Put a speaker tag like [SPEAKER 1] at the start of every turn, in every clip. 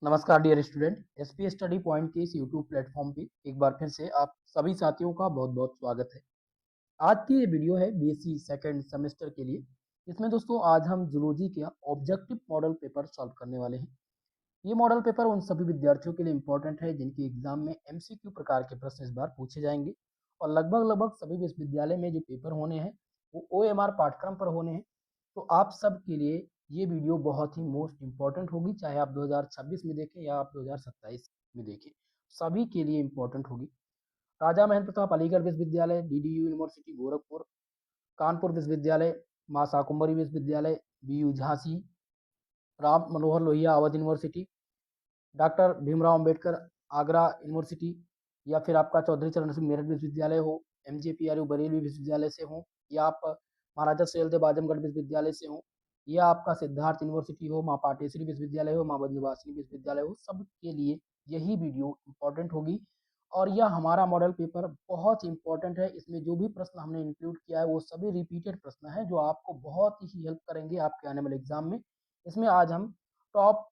[SPEAKER 1] नमस्कार dear student, SP study point के इस यूट्यूब प्लेटफॉर्म पे एक बार फिर से आप सभी साथियों का बहुत बहुत स्वागत है। आज की ये वीडियो है बीएससी सेकंड सेमेस्टर के लिए। इसमें दोस्तों आज हम जूलॉजी का ऑब्जेक्टिव मॉडल पेपर सॉल्व करने वाले हैं। ये मॉडल पेपर उन सभी विद्यार्थियों के लिए इम्पोर्टेंट है जिनके एग्जाम में एमसीक्यू प्रकार के प्रश्न इस बार पूछे जाएंगे और लगभग लगभग सभी विश्वविद्यालय में जो पेपर होने हैं वो ओएमआर पाठ्यक्रम पर होने हैं। तो आप सब के लिए ये वीडियो बहुत ही मोस्ट इम्पॉर्टेंट होगी, चाहे आप 2026 में देखें या आप 2027 में देखें, सभी के लिए इम्पोर्टेंट होगी। राजा महेंद्र प्रताप अलीगढ़ विश्वविद्यालय, डीडीयू यूनिवर्सिटी गोरखपुर, कानपुर विश्वविद्यालय, माँ शाकुंभरी विश्वविद्यालय, BU Jhansi, Ram Manohar Lohia Avadh university, doctor Bhimrao Ambedkar Agra university, या फिर आपका चौधरी चरण सिंह मेरठ विश्वविद्यालय हो, एमजेपीआरयू बरेली विश्वविद्यालय से हो, या आप महाराजा सयालदेव आजमगढ़ विश्वविद्यालय से हो, या आपका सिद्धार्थ यूनिवर्सिटी हो, माँ पाटेश्वरी विश्वविद्यालय हो, माँ बंधुवासिनी विश्वविद्यालय हो, सबके लिए यही वीडियो इम्पोर्टेंट होगी। और यह हमारा मॉडल पेपर बहुत इंपॉर्टेंट है। इसमें जो भी प्रश्न हमने इंक्लूड किया है वो सभी रिपीटेड प्रश्न हैं जो आपको बहुत ही हेल्प करेंगे आपके आने वाले एग्जाम में। इसमें आज हम टॉप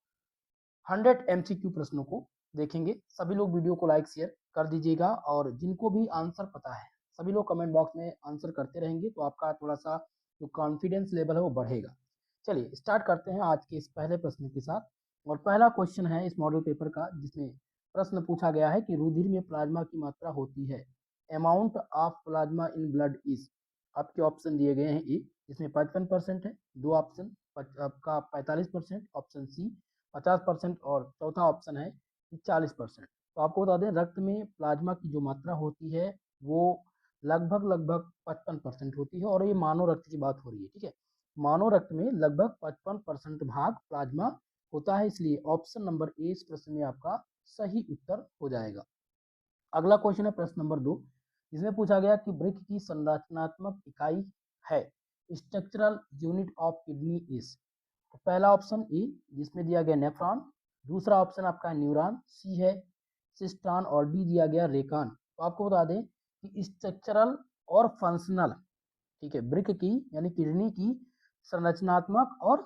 [SPEAKER 1] 100 एमसीक्यू प्रश्नों को देखेंगे। सभी लोग वीडियो को लाइक शेयर कर दीजिएगा और जिनको भी आंसर पता है सभी लोग कमेंट बॉक्स में आंसर करते रहेंगे तो आपका थोड़ा सा जो कॉन्फिडेंस लेवल है वो बढ़ेगा। चलिए स्टार्ट करते हैं आज के इस पहले प्रश्न के साथ। और पहला क्वेश्चन है इस मॉडल पेपर का जिसमें प्रश्न पूछा गया है कि रुधिर में प्लाज्मा की मात्रा होती है, amount of plasma in blood is. आपके ऑप्शन दिए गए हैं ए जिसमें 55% है, दो ऑप्शन आपका 45%, ऑप्शन सी 50% और चौथा ऑप्शन है कि 40%। तो आपको बता दें रक्त में प्लाज्मा की जो मात्रा होती है वो लगभग लगभग 55% होती है और ये मानव रक्त की बात हो रही है। ठीक है, मानव रक्त में लगभग 55% भाग प्लाज्मा होता है, इसलिए ऑप्शन नंबर ए इस प्रश्न में आपका सही उत्तर हो जाएगा। अगला क्वेश्चन है प्रश्न नंबर 2 जिसमें पूछा गया कि वृक्क की संरचनात्मक इकाई है, structural unit of kidney is. तो पहला ऑप्शन ए जिसमें दिया गया नेफ्रॉन, दूसरा ऑप्शन आपका न्यूरॉन, सी है सिस्टॉन और डी दिया गया रेकान। तो आपको बता दें कि स्ट्रक्चरल और फंक्शनल, ठीक है, वृक्क की यानी किडनी की संरचनात्मक और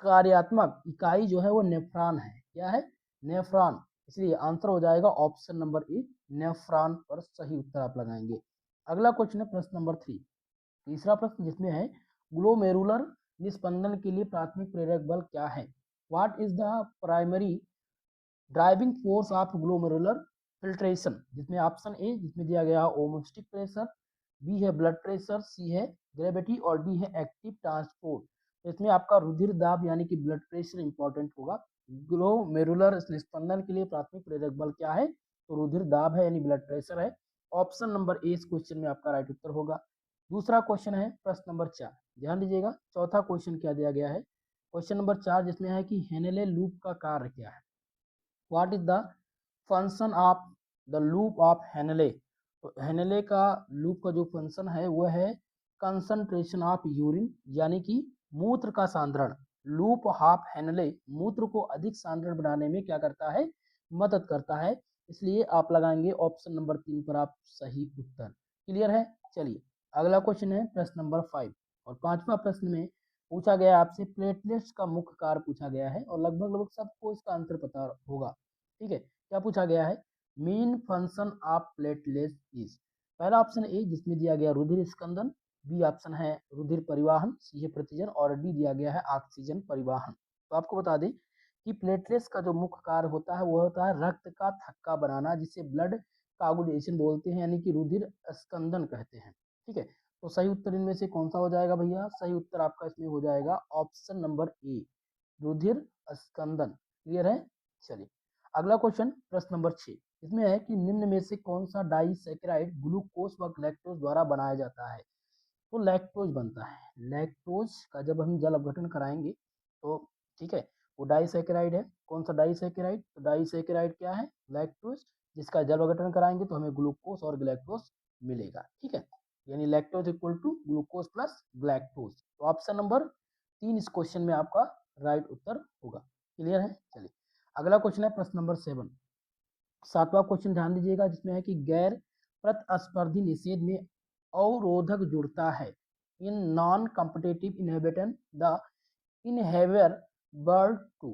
[SPEAKER 1] कार्यात्मक इकाई जो है वो नेफ्रॉन है। क्या है? नेफ्रॉन। इसलिए आंसर हो जाएगा ऑप्शन नंबर ए, नेफ्रॉन पर सही उत्तर आप लगाएंगे। अगला क्वेश्चन है प्रश्न नंबर 3, तीसरा प्रश्न जिसमें है ग्लोमेरुलर निस्पंदन के लिए प्राथमिक प्रेरक बल क्या है? What is the primary driving force of glomerular filtration. जिसमें ऑप्शन ए जिसमें दिया गया ओमोस्टिक प्रेशर, बी है ब्लड प्रेशर, सी है ग्रेविटी और डी है एक्टिव ट्रांसपोर्ट। तो इसमें आपका रुधिर दाब यानी कि ब्लड प्रेशर इंपॉर्टेंट होगा। ग्लोमेरुलर निस्पंदन के लिए प्राथमिक प्रेरक बल क्या है? तो रुधिर दाब है यानी ब्लड प्रेशर है। ऑप्शन नंबर ए इस क्वेश्चन में आपका राइट उत्तर होगा। दूसरा क्वेश्चन है प्रश्न नंबर 4, ध्यान दीजिएगा चौथा क्वेश्चन क्या दिया गया है। क्वेश्चन नंबर 4 जिसमें है कि हेनेले लूप का कार्य क्या है? What is the function of the loop of Henle. तो हेनले का लूप का जो फंक्शन है वो है कंसंट्रेशन ऑफ यूरिन यानी कि मूत्र का सांद्रण। लूप ऑफ हेनले मूत्र को अधिक सांद्रण बनाने में क्या करता है? मदद करता है। इसलिए आप लगाएंगे ऑप्शन नंबर 3 पर आप सही उत्तर। क्लियर है? चलिए अगला क्वेश्चन है प्रश्न नंबर 5 और पांचवा प्रश्न में पूछा गया आपसे प्लेटलेट्स का मुख्य कार्य पूछा गया है और लगभग लगभग सबको इसका आंसर पता होगा। ठीक है, क्या पूछा गया है? Main function of platelets is. पहला ऑप्शन ए जिसमें दिया गया रुधिर स्कंदन, बी ऑप्शन है रुधिर परिवहन, सी है प्रतिजन और डी दिया गया है ऑक्सीजन परिवहन। तो आपको बता दें कि प्लेटलेट्स का जो मुख्य कार्य होता है वो होता है रक्त का थक्का बनाना जिसे ब्लड कागुलेशन बोलते हैं यानी कि रुधिर स्कंदन कहते हैं। ठीक है, तो सही उत्तर इनमें से कौन सा हो जाएगा भैया? सही उत्तर आपका इसमें हो जाएगा ऑप्शन नंबर ए, रुधिर स्कंदन। क्लियर है? चलिए अगला क्वेश्चन प्रश्न नंबर 6 इसमें है कि निम्न में से कौन सा डाइसैकेराइड ग्लूकोज व लैक्टोज द्वारा बनाया जाता है? तो लैक्टोज बनता है। लैक्टोज का जब हम जल अपघटन कराएंगे तो ठीक है वो डाइसैकेराइड है। कौन सा डाइसैकेराइड? तो डाइसैकेराइड क्या है? लैक्टोज, जिसका जल अपघटन कराएंगे तो हमें ग्लूकोज और ग्लैक्टोज मिलेगा। ठीक है, यानी lactose equal to glucose plus galactose. तो ऑप्शन नंबर 3 इस क्वेश्चन में आपका राइट उत्तर होगा। क्लियर है? चलिए अगला क्वेश्चन है प्रश्न नंबर 7, सातवां क्वेश्चन ध्यान दीजिएगा जिसमें है कि गैर प्रतिस्पर्धी निषेध में अवरोधक जुड़ता है in non competitive inhibition the inhibitor bird to.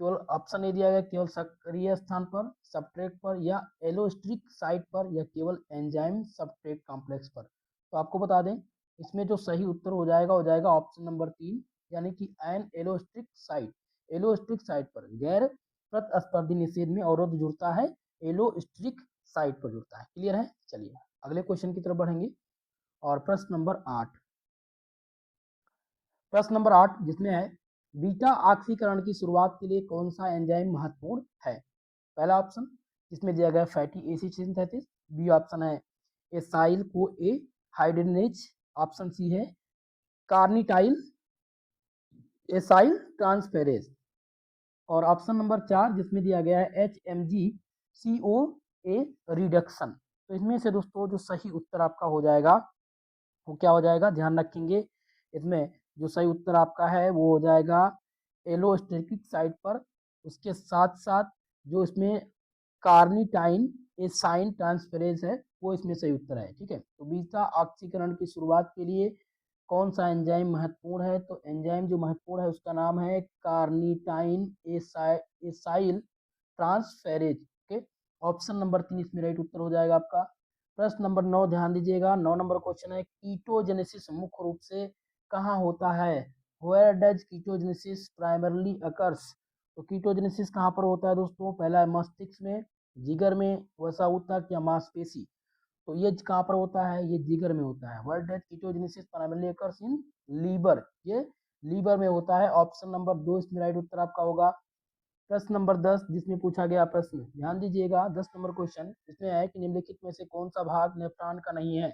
[SPEAKER 1] केवल ऑप्शन ए दिया गया केवल सक्रिय स्थान पर, सब्सट्रेट पर, या एलोस्टिक साइट पर, या केवल एंजाइम सब्सट्रेट कॉम्प्लेक्स पर। तो आपको बता दें इसमें जो सही उत्तर हो जाएगा ऑप्शन नंबर 3, यानी कि एन एलोस्टिक साइट। एलोस्टिक साइट पर गैर प्रतिस्पर्धी निषेध में अवरोध जुड़ता है, एलोस्टिक साइट पर जुड़ता है। क्लियर है? चलिए अगले क्वेश्चन की तरफ बढ़ेंगे। और प्रश्न नंबर 8 जिसमें है बीटा ऑक्सीकरण की शुरुआत के लिए कौन सा एंजाइम महत्वपूर्ण है? पहला ऑप्शन जिसमें दिया गया fatty acid synthesis, B option है acyl co A hydrogenase, option C है कार्निटाइल एसाइल ट्रांसफेरेज, और ऑप्शन नंबर 4 जिसमें दिया गया है HMG-CoA रिडक्शन। तो इसमें से दोस्तों जो सही उत्तर आपका हो जाएगा वो क्या हो जाएगा, ध्यान रखेंगे इसमें जो सही उत्तर आपका है वो हो जाएगा एलोस्टेटिक साइट पर, उसके साथ साथ जो इसमें कार्निटाइन एसाइन ट्रांसफेरेज है वो इसमें सही उत्तर है। ठीक है, तो बीटा ऑक्सीकरण की शुरुआत के लिए कौन सा एंजाइम महत्वपूर्ण है? तो एंजाइम जो महत्वपूर्ण है उसका नाम है carnitine acyl transferase. Okay, option number 3 इसमें राइट उत्तर हो जाएगा आपका। प्रश्न नंबर 9 ध्यान दीजिएगा, 9 नंबर क्वेश्चन है कीटोजेनेसिस मुख्य रूप से कहाँ होता है? Where does ketogenesis primarily occurs? तो कीटोजेनेसिस कहाँ पर होता है दोस्तों? पहला है मस्तिष्क में, जिगर में, वसा ऊतक या मांसपेशी। तो ये कहाँ पर होता है? ये जिगर में होता है। Word death ketogenesis primarily occurs in liver, ये लीवर में होता है। ऑप्शन नंबर 2 इसमें राइट उत्तर आपका होगा। प्रश्न नंबर 10 जिसमें पूछा गया प्रश्न, ध्यान दीजिएगा 10 नंबर क्वेश्चन इसमें है कि निम्नलिखित में से कौन सा भाग नेफ्रॉन का नहीं है?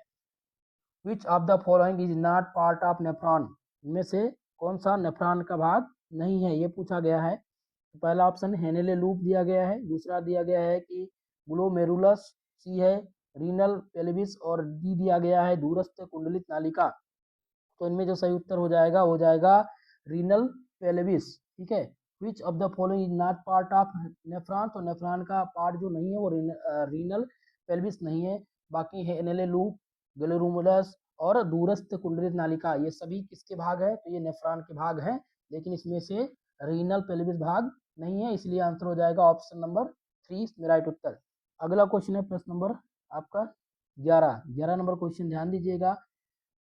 [SPEAKER 1] Which of the following is not part of nephron? इनमें से कौन सा नेफ्रॉन का भाग नहीं है, ये पूछा गया है। तो पहला ऑप्शन हेनेले लूप दिया गया है, दूसरा दिया गया है कि ग्लोमेरुलस, सी है रीनल पेल्विस, और डी दिया गया है दूरस्थ कुंडलित नालिका। तो इनमें जो सही उत्तर हो जाएगा रीनल पेल्विस। ठीक है, which of the following is not part of nephron? तो नेफ्रॉन का पार्ट जो नहीं है वो रीनल पेल्विस नहीं है। बाकी है हेनेले लूप, ग्लोमेरुलस और दूरस्थ कुंडलित नालिका, ये सभी किसके भाग है? तो ये नेफ्रॉन के भाग हैं, लेकिन इसमें से रीनल पेल्विस भाग नहीं है, इसलिए आंसर हो जाएगा ऑप्शन नंबर 3 इसमें राइट उत्तर। अगला क्वेश्चन है प्रश्न नंबर आपका 11 नंबर क्वेश्चन ध्यान दीजिएगा,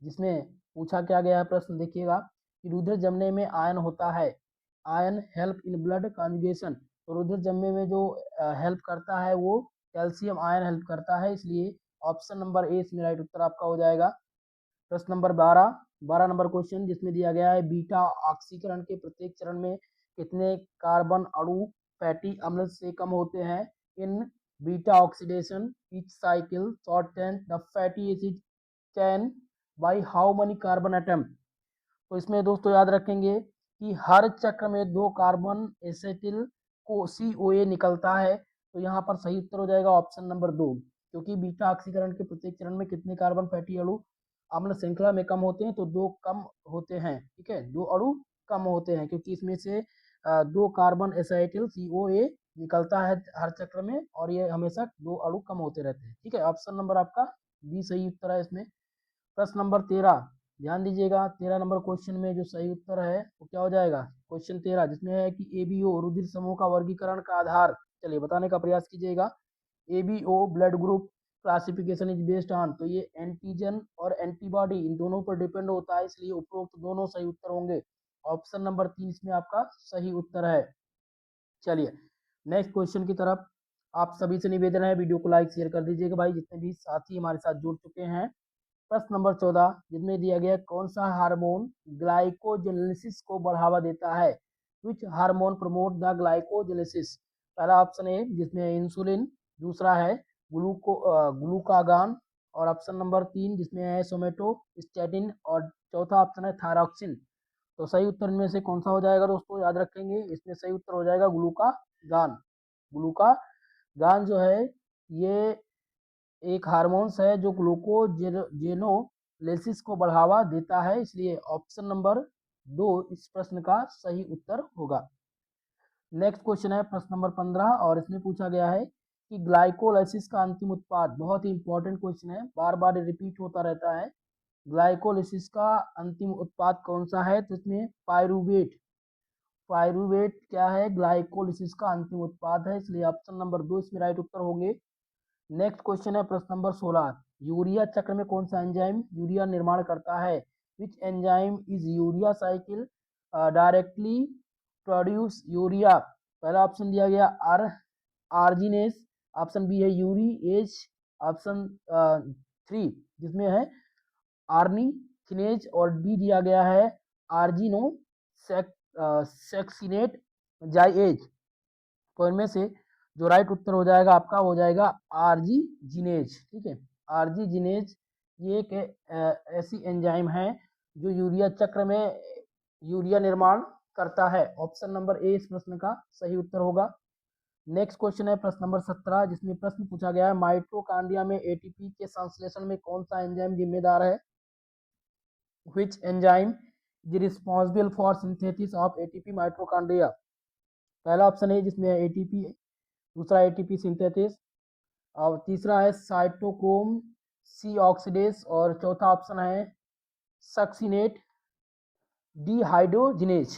[SPEAKER 1] जिसमें पूछा क्या गया है प्रश्न देखिएगा कि रुधिर जमने में आयन होता है, ion help in blood conjugation. तो रुधिर जमने में जो हेल्प करता है वो कैल्शियम आयन हेल्प करता है, इसलिए ऑप्शन नंबर ए इसमें राइट उत्तर आपका हो जाएगा। प्रश्न नंबर 12 नंबर क्वेश्चन जिसमें दिया गया है बीटा ऑक्सीकरण के प्रत्येक चरण में कितने कार्बन अणु फैटी अम्ल से कम होते हैं? In beta oxidation each cycle shorten the fatty acid chain by how many carbon atom? तो इसमें दोस्तों याद रखेंगे कि हर चक्र में 2 कार्बन एसिटिल को CoA निकलता है। तो यहाँ पर सही उत्तर हो जाएगा ऑप्शन नंबर 2, क्योंकि बीटा ऑक्सीकरण के प्रत्येक चरण में कितने कार्बन फैटी अणु अम्ल श्रृंखला में कम होते हैं? तो 2 कम होते हैं। ठीक है, 2 अणु कम होते हैं, क्योंकि इसमें से 2 कार्बन एसिटिल CoA निकलता है हर चक्र में, और ये हमेशा 2 अणु कम होते रहते हैं। ठीक है, ऑप्शन नंबर आपका बी सही उत्तर है इसमें। प्रश्न नंबर 13 ध्यान दीजिएगा, 13 नंबर क्वेश्चन में जो सही उत्तर है वो क्या हो जाएगा? क्वेश्चन 13 जिसमें है कि एबीओ रुधिर समूह का वर्गीकरण का आधार, चलिए बताने का प्रयास कीजिएगा। ABO blood group classification is based on, तो ये एंटीजन और एंटीबॉडी इन दोनों पर डिपेंड होता है, इसलिए उपरोक्त दोनों सही उत्तर होंगे। ऑप्शन नंबर 3 इसमें आपका सही उत्तर है। चलिए नेक्स्ट क्वेश्चन की तरफ, आप सभी से निवेदन है वीडियो को लाइक शेयर कर दीजिएगा भाई, जितने भी साथी हमारे साथ जुड़ चुके हैं। प्रश्न नंबर 14 जिसमें दिया गया कौन सा हार्मोन ग्लाइकोजेनेसिस को बढ़ावा देता है? Which hormone promote the glycogenesis? पहला ऑप्शन है जिसमें इंसुलिन, दूसरा है ग्लूकागान, और ऑप्शन नंबर 3 जिसमें है सोमेटोस्टेटिन, और चौथा ऑप्शन है थायरॉक्सिन। तो सही उत्तर में से कौन सा हो जाएगा दोस्तों? याद रखेंगे इसमें सही उत्तर हो जाएगा ग्लूकागान। ग्लूकागान जो है ये एक हार्मोन्स है जो ग्लूकोजेनोलिसिस को बढ़ावा देता है, इसलिए ऑप्शन नंबर 2 इस प्रश्न का सही उत्तर होगा। नेक्स्ट क्वेश्चन है प्रश्न नंबर 15, और इसमें पूछा गया है कि ग्लाइकोलाइसिस का अंतिम उत्पाद, बहुत ही इंपॉर्टेंट क्वेश्चन है, बार बार रिपीट होता रहता है। ग्लाइकोलाइसिस का अंतिम उत्पाद कौन सा है? तो इसमें पायरूवेट पायरूवेट क्या है, ग्लाइकोलिसिस का अंतिम उत्पाद है, इसलिए ऑप्शन नंबर 2 इसमें राइट उत्तर होंगे। नेक्स्ट क्वेश्चन है प्रश्न नंबर 16। यूरिया चक्र में कौन सा एंजाइम यूरिया निर्माण करता है? Which enzyme is urea cycle directly produce urea? पहला ऑप्शन दिया गया आर्जिनेस, ऑप्शन बी है यूरी एज, ऑप्शन 3 जिसमें है आर्नी थिनेज, और डी दिया गया है आर्जिनो सेक्सिनेट जाइएज। तो इनमें से जो राइट उत्तर हो जाएगा आपका हो जाएगा आरजी जिनेज। ठीक है, आरजी जिनेज ये एक ऐसी एंजाइम है जो यूरिया चक्र में यूरिया निर्माण करता है। ऑप्शन नंबर ए इस प्रश्न का सही उत्तर होगा। नेक्स्ट क्वेश्चन है प्रश्न नंबर 17, जिसमें प्रश्न पूछा गया है माइटोकॉन्ड्रिया में एटीपी के संश्लेषण में कौन सा एंजाइम जिम्मेदार है? Which enzyme is responsible for synthesis of ATP mitochondria? पहला ऑप्शन है जिसमें एटीपी, दूसरा एटीपी सिंथेसिस, और तीसरा है साइटोक्रोम सी ऑक्सीडेज, और चौथा ऑप्शन है सक्सिनेट डिहाइड्रोजिनेज।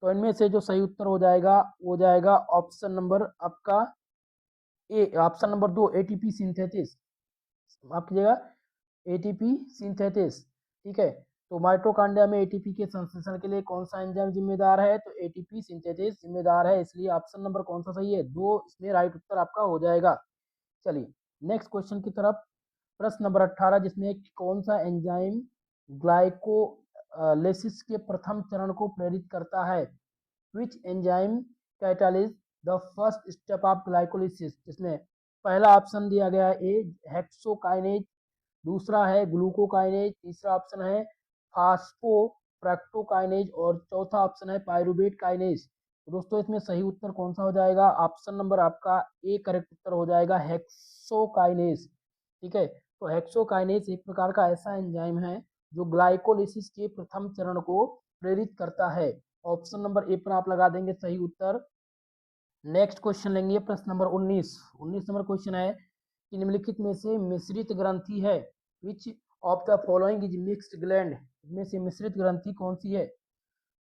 [SPEAKER 1] तो इनमें से जो सही उत्तर हो जाएगा वो जाएगा ऑप्शन नंबर आपका ए, ऑप्शन नंबर 2 एटीपी सिंथेसिस। माफ कीजिएगा, एटीपी सिंथेसिस। ठीक है, तो माइटोकॉन्ड्रिया में एटीपी के संश्लेषण के लिए कौन सा एंजाइम जिम्मेदार है? तो एटीपी सिंथेसिस जिम्मेदार है, इसलिए ऑप्शन नंबर कौन सा सही है? 2 इसमें राइट उत्तर आपका हो जाएगा। चलिए नेक्स्ट क्वेश्चन की तरफ। प्रश्न नंबर 18, जिसमें कौन सा एंजाइम ग्लाइकोलाइसिस के प्रथम चरण को प्रेरित करता है? Which enzyme catalyse the first step of glycolysis? जिसमें पहला ऑप्शन दिया गया है ए हेक्सोकाइनेज, दूसरा है ग्लूकोकाइनेज, तीसरा ऑप्शन है फास्फोफ्रक्टोकाइनेज, और चौथा ऑप्शन है पायरूवेट काइनेज। तो दोस्तों इसमें सही उत्तर कौन सा हो जाएगा? ऑप्शन नंबर आपका ए करेक्ट उत्तर हो जाएगा, हेक्सोकाइनेज। ठीक है, तो हेक्सोकाइनेज एक प्रकार का ऐसा एंजाइम है जो ग्लाइकोलिसिस के प्रथम चरण को प्रेरित करता है। ऑप्शन नंबर ए पर आप लगा देंगे सही उत्तर। नेक्स्ट क्वेश्चन लेंगे प्रश्न नंबर 19। 19 नंबर क्वेश्चन है कि निम्नलिखित में से मिश्रित ग्रंथि है? Which of the following is mixed gland? इनमें से मिश्रित ग्रंथि कौन सी है?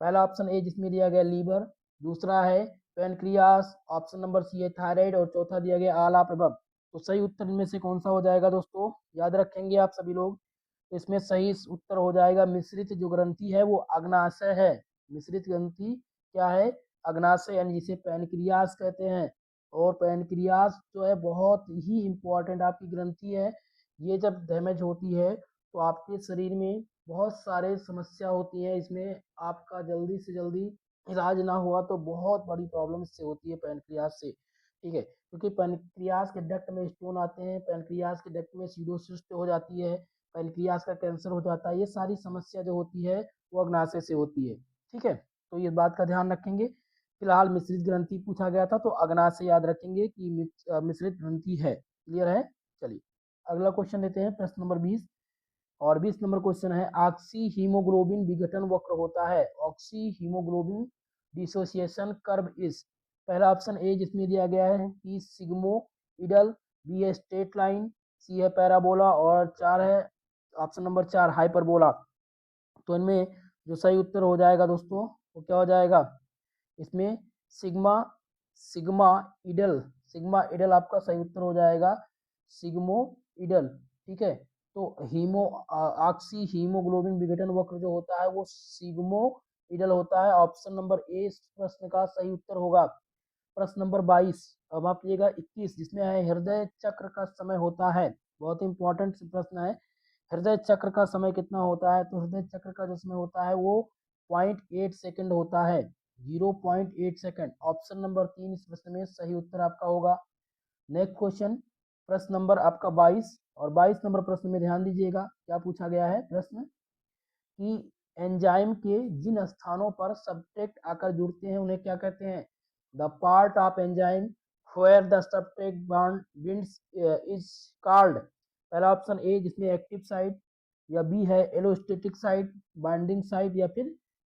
[SPEAKER 1] पहला ऑप्शन ए जिसमें दिया गया लीवर, दूसरा है पेनक्रियास, ऑप्शन नंबर सी है थायराइड, और चौथा दिया गया ऑल ऑफ अबव। तो सही उत्तर इनमें से कौन सा हो जाएगा दोस्तों? याद रखेंगे आप सभी लोग। तो इसमें सही उत्तर हो जाएगा मिश्रित जो ग्रंथि है वो अग्नाशय है। मिश्रित ग्रंथि क्या है? अग्नाशय, यानी जिसे पैनक्रियास कहते हैं। और पैनक्रियास जो है बहुत ही इंपॉर्टेंट आपकी ग्रंथि है। ये जब डैमेज होती है तो आपके शरीर में बहुत सारे समस्या होती है। इसमें आपका जल्दी से जल्दी इलाज ना हुआ तो बहुत बड़ी प्रॉब्लम इससे होती है पैनक्रियास से। ठीक है, क्योंकि पैनक्रियास के डक्ट में स्टोन आते हैं, पैनक्रियास के डक्ट में सीरोसिस हो जाती है, पैनक्रियास का कैंसर हो जाता है। ये सारी समस्या जो होती है वो अग्नाशय से होती है। ठीक है, तो ये बात का ध्यान रखेंगे। फिलहाल मिश्रित ग्रंथि पूछा गया था तो अग्नाशय याद रखेंगे कि मिश्रित ग्रंथि है। क्लियर है? चलिए अगला क्वेश्चन लेते हैं प्रश्न नंबर 20। और 20 नंबर क्वेश्चन है ऑक्सी हीमोग्लोबिन विघटन वक्र होता है? Oxy haemoglobin dissociation curve is? पहला ऑप्शन ए जिसमें दिया गया है कि सिग्मोइडल, बी है स्ट्रेट लाइन, सी है पैराबोला, और 4 है ऑप्शन नंबर 4 हाइपरबोला। तो इनमें जो सही उत्तर हो जाएगा दोस्तों वो क्या हो जाएगा? इसमें sigma sigma idle, sigma idle आपका सही उत्तर हो जाएगा, सिग्मो इडल। ठीक है, तो ऑक्सी हीमोग्लोबिन विघटन वक्र जो होता है वो सिग्मो इडल होता है। ऑप्शन नंबर ए इस प्रश्न का सही उत्तर होगा। प्रश्न नंबर 22, अब आप लीजिएगा 21, जिसमें है हृदय चक्र का समय होता है। बहुत इंपॉर्टेंट प्रश्न है। हृदय चक्र का समय कितना होता है? तो हृदय चक्र का जो समय होता है वो 0.8 सेकंड होता है, 0.8 सेकंड। ऑप्शन नंबर 3 इस प्रश्न में सही उत्तर आपका होगा। नेक्स्ट क्वेश्चन प्रश्न नंबर आपका 22, और 22 नंबर प्रश्न में ध्यान दीजिएगा क्या पूछा गया है प्रश्न कि एंजाइम के जिन स्थानों पर सब्सट्रेट आकर जुड़ते हैं उन्हें क्या कहते हैं? The part of enzyme where the substrate bond binds is called? पहला ऑप्शन ए जिसमें एक्टिव साइट, या बी है एलोस्टेटिक साइट, बाइंडिंग साइट, या फिर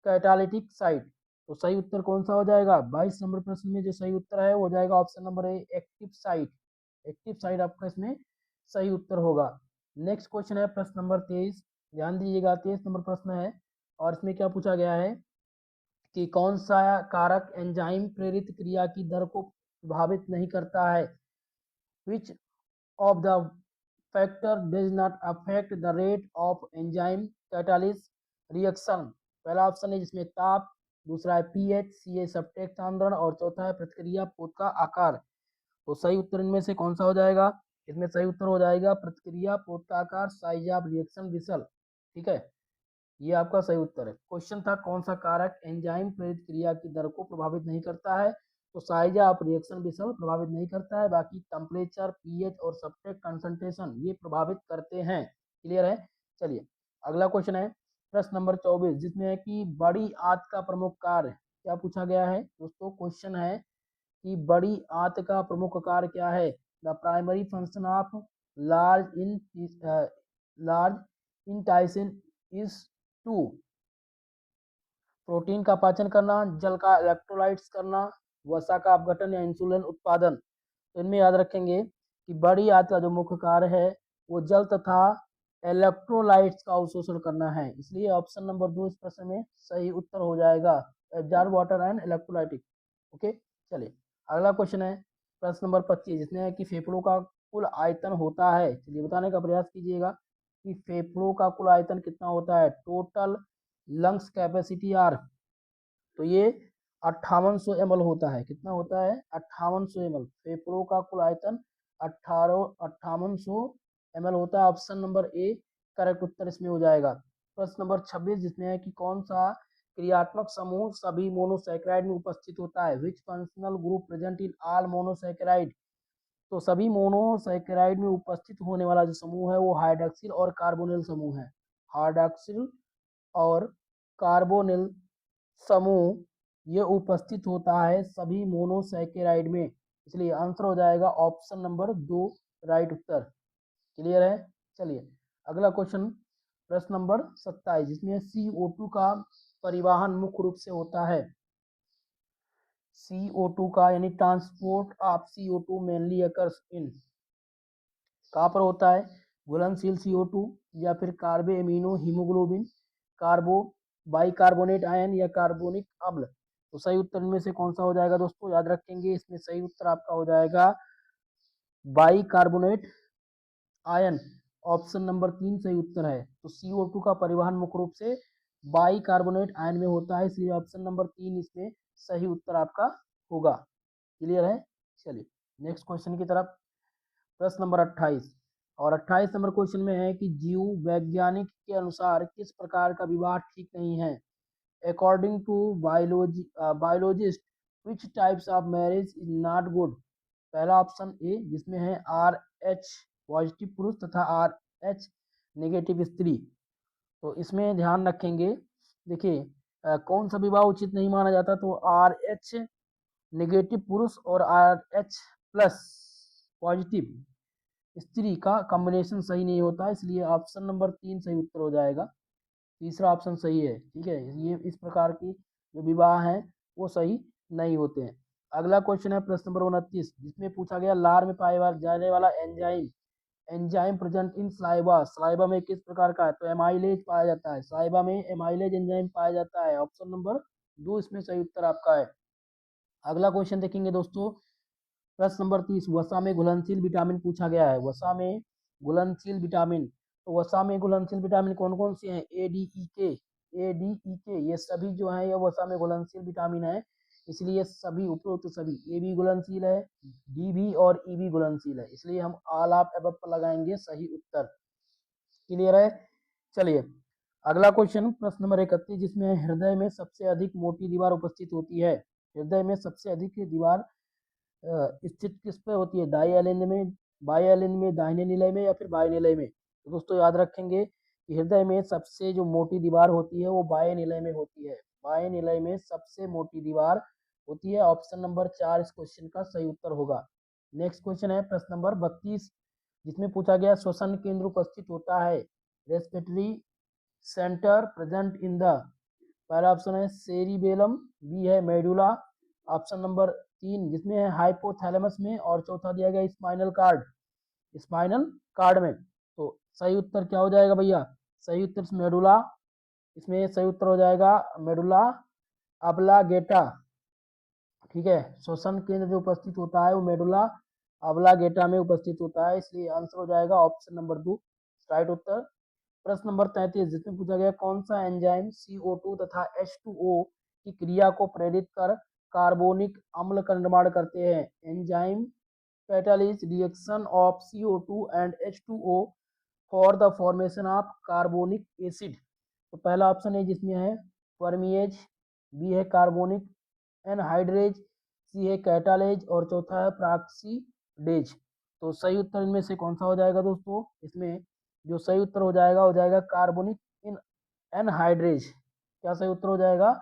[SPEAKER 1] कैटालिटिक साइट। तो सही उत्तर कौन सा हो जाएगा? 22 नंबर प्रश्न में जो सही उत्तर है वो हो जाएगा option number A active site. Active site आपका इसमें सही उत्तर होगा। नेक्स्ट क्वेश्चन है प्रश्न नंबर 23, ध्यान दीजिएगा 23 नंबर प्रश्न है, और इसमें क्या पूछा गया है कि कौन सा कारक एंजाइम प्रेरित क्रिया की दर को प्रभावित नहीं करता है। Which of the factor does not affect the rate of enzyme catalyst reaction. पहला ऑप्शन है जिसमें ताप, दूसरा है पीएच, सी है सब्सट्रेट सांद्रण और चौथा है प्रतिक्रिया पोत का आकार। तो सही उत्तर इनमें से कौन सा हो जाएगा? इसमें सही उत्तर हो जाएगा प्रतिक्रिया पोत का आकार, साइज ऑफ रिएक्शन विसल। ठीक है, ये आपका सही उत्तर है। क्वेश्चन था कौन सा कारक एंजाइम प्रेरित क्रिया की दर को प्रभावित नहीं करता है, तो साइज ऑफ रिएक्शन विसल प्रभावित नहीं करता है, बाकी टेम्परेचर, पीएच और सब्सट्रेट कंसंट्रेशन ये प्रभावित करते हैं। क्लियर है? चलिए अगला क्वेश्चन है प्रश्न नंबर 24, जिसमें है कि बड़ी आंत का प्रमुख कार्य क्या पूछा गया है दोस्तों। क्वेश्चन है कि बड़ी आंत का प्रमुख कार्य क्या है। The primary function of large in large intestine is to protein का पाचन करना, जल का इलेक्ट्रोलाइट्स करना, वसा का अपघटन या इंसुलिन उत्पादन। तो इनमें याद रखेंगे कि बड़ी आंत का जो मुख्य कार्य है वो जल तथा इलेक्ट्रोलाइट्स का अवशोषण करना है, इसलिए ऑप्शन नंबर 2 इस प्रश्न में सही उत्तर हो जाएगा, absorb water and electrolytic. Okay, चलिए अगला क्वेश्चन है प्रश्न नंबर 25, जिसमें है कि फेफड़ों का कुल आयतन होता है। चलिए बताने का प्रयास कीजिएगा कि फेफड़ों का कुल आयतन कितना होता है। टोटल लंग्स कैपेसिटी आर, तो ये 5800 ml होता है। कितना होता है? 5800 ml। फेफड़ों का कुल आयतन 5800 ml होता है। ऑप्शन नंबर ए करेक्ट उत्तर इसमें हो जाएगा। प्रश्न नंबर 26, जिसमें है कि कौन सा क्रियात्मक समूह सभी मोनोसैकेराइड में उपस्थित होता है। विच functional group present in all monosaccharide. तो सभी मोनोसैकेराइड में उपस्थित होने वाला जो समूह है वो हाइड्रॉक्सिल और कार्बोनिल समूह है। हाइड्रॉक्सिल और कार्बोनिल समूह ये उपस्थित होता है सभी मोनोसैकेराइड में, इसलिए आंसर हो जाएगा ऑप्शन नंबर 2 राइट उत्तर। क्लियर है? चलिए अगला क्वेश्चन प्रश्न नंबर 27, जिसमें CO2 का परिवहन मुख्य रूप से होता है। CO2 का यानी transport of CO2 mainly occurs in, कहाँ पर होता है? घुलनशील CO2 या फिर कार्बे एमिनो हीमोग्लोबिन, कार्बो बाइकार्बोनेट आयन या कार्बोनिक अम्ल। तो सही उत्तर इनमें से कौन सा हो जाएगा दोस्तों? याद रखेंगे इसमें सही उत्तर आपका हो जाएगा बाइकार्बोनेट आयन। ऑप्शन नंबर 3 सही उत्तर है। तो CO2 का परिवहन मुख्य रूप से बाइकार्बोनेट आयन में होता है, इसलिए ऑप्शन नंबर 3 इसमें सही उत्तर आपका होगा। क्लियर है? चलिए नेक्स्ट क्वेश्चन की तरफ। प्रश्न नंबर 28, और 28 नंबर क्वेश्चन में है कि जीव वैज्ञानिक के अनुसार किस प्रकार का विवाह ठीक नहीं है। According to biologist which types of marriage is not good. पहला ऑप्शन ए, जिसमें है RH पॉजिटिव पुरुष तथा RH नेगेटिव स्त्री। तो इसमें ध्यान रखेंगे, देखिए कौन सा विवाह उचित नहीं माना जाता, तो RH नेगेटिव पुरुष और RH प्लस पॉजिटिव स्त्री का कॉम्बिनेशन सही नहीं होता, इसलिए ऑप्शन नंबर 3 सही उत्तर हो जाएगा। तीसरा ऑप्शन सही है। ठीक है, ये इस प्रकार की जो विवाह हैं वो सही नहीं होते हैं। अगला क्वेश्चन है प्रश्न नंबर 29, जिसमें पूछा गया लार में पाए जाने वाला enzyme enzyme present in saliva. Saliva में किस प्रकार का है, तो एमाइलेज पाया जाता है। स्लाइवा में एमाइलेज एंजाइम पाया जाता है। ऑप्शन नंबर 2 इसमें सही उत्तर आपका है। अगला क्वेश्चन देखेंगे दोस्तों प्रश्न नंबर 30, वसा में घुलनशील विटामिन पूछा गया है। वसा में घुलनशील विटामिन, तो वसा में घुलनशील विटामिन कौन कौन से हैं? ए डी ई के, ये सभी जो है ये वसा में घुलनशील विटामिन है, इसलिए सभी उपरोक्त सभी ए भी घुलनशील है, डी भी और ई भी घुलनशील है, इसलिए हम ऑल ऑफ एबव पर लगाएंगे सही उत्तर। क्लियर है? चलिए अगला क्वेश्चन प्रश्न नंबर 31, जिसमें हृदय में सबसे अधिक मोटी दीवार उपस्थित होती है। हृदय में सबसे अधिक दीवार स्थित किस पे होती है? दाई एलिन में, बाई एलिन में, दाहिने निलय में या फिर बाएं निलय में। तो दोस्तों याद रखेंगे कि हृदय में सबसे जो मोटी दीवार होती है वो बाएं निलय में होती है। बाएं निलय में सबसे मोटी दीवार होती है। ऑप्शन नंबर 4 इस क्वेश्चन का सही उत्तर होगा। नेक्स्ट क्वेश्चन है प्रश्न नंबर 32, जिसमें पूछा गया श्वसन केंद्र उपस्थित होता है। Respiratory centre present in the, पहला ऑप्शन है सेरिबेलम, बी है मेडुला, ऑप्शन नंबर 3 जिसमें है हाइपोथैलेमस में, और चौथा दिया गया स्पाइनल कार्ड, स्पाइनल कार्ड में। तो सही उत्तर क्या हो जाएगा भैया? सही उत्तर मेडुला, इसमें सही उत्तर हो जाएगा मेडुला अब्लागेटा, ठीक है, श्वसन केंद्र जो उपस्थित होता है वो मेडुला अब्लागेटा में उपस्थित होता है, इसलिए आंसर हो जाएगा ऑप्शन नंबर 2 राइट उत्तर। प्रश्न नंबर 33 जिसमें पूछा गया कौन सा एंजाइम CO2 तथा H2O की क्रिया को प्रेरित कर कार्बोनिक अम्ल का निर्माण करते हैं। Enzyme catalyze reaction of CO2 and H2O for the formation of carbonic acid। तो पहला ऑप्शन है जिसमें है परमिएज, बी है कार्बोनिक एनहाइड्रेज, सी है कैटालेज और चौथा है प्रॉक्सीडेज। तो सही उत्तर इनमें से कौन सा हो जाएगा दोस्तों? इसमें जो सही उत्तर हो जाएगा कार्बोनिक इन एनहाइड्रेज। क्या सही उत्तर हो जाएगा?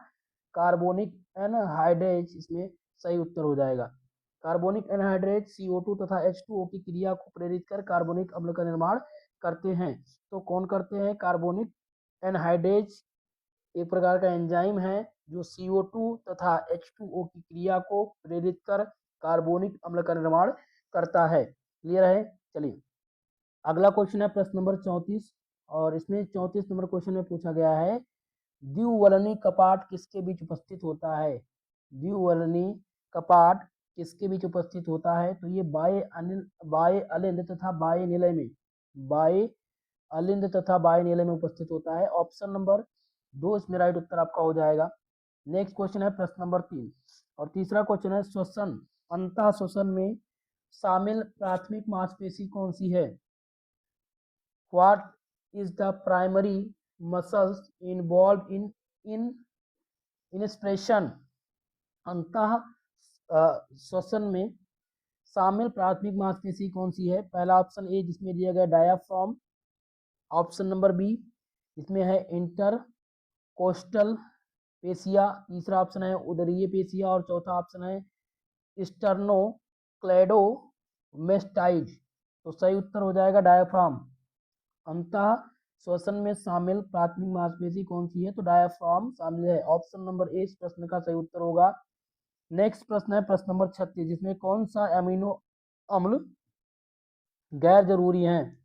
[SPEAKER 1] कार्बोनिक एनहाइड्रेज इसमें सही उत्तर हो जाएगा। कार्बोनिक एनहाइड्रेज CO2 तथा H2O की क्रिया को प्रेरित कर कार्बोनिक अम्ल का निर्माण करते हैं। तो कौन करते हैं? कार्बोनिक एनहाइड्रेज एक प्रकार का एंजाइम है जो CO2 तथा H2O की क्रिया को प्रेरित कर कार्बोनिक अम्ल का निर्माण करता है। क्लियर है? चलिए अगला क्वेश्चन है प्रश्न नंबर 34 और इसमें 34 नंबर क्वेश्चन में पूछा गया है द्विवर्णी कपाट किसके बीच उपस्थित होता है? द्विवर्णी कपाट किसके बीच उपस्थित होता है? तो ये बाह्य अलिंद तथा बाह्य निलय में, बाह्य अलिंद तथा बाह्य निलय में उपस्थित होता है। ऑप्शन नंबर 2 इसमें राइट उत्तर आपका हो जाएगा। नेक्स्ट क्वेश्चन है प्रश्न नंबर 3 और तीसरा क्वेश्चन है श्वसन अंतः श्वसन में शामिल प्राथमिक मांसपेशी कौन सी है? What is the primary muscles involved in inspiration? अंतः श्वसन में शामिल प्राथमिक मांसपेशी कौन सी है? पहला ऑप्शन ए जिसमें दिया गया डायाफ्राम, ऑप्शन नंबर बी इसमें है इंटर कोस्टल पेशिया, तीसरा ऑप्शन है उदरीय पेशिया और चौथा ऑप्शन है स्टर्नोक्लेडोमेस्टाइड। तो सही उत्तर हो जाएगा डायाफ्राम। अंतः श्वसन में शामिल प्राथमिक मांसपेशी कौन सी है? तो डायाफ्राम शामिल है। ऑप्शन नंबर ए इस प्रश्न का सही उत्तर होगा। नेक्स्ट प्रश्न है प्रश्न नंबर 36 जिसमें कौन सा अमीनो अम्ल गैर जरूरी है?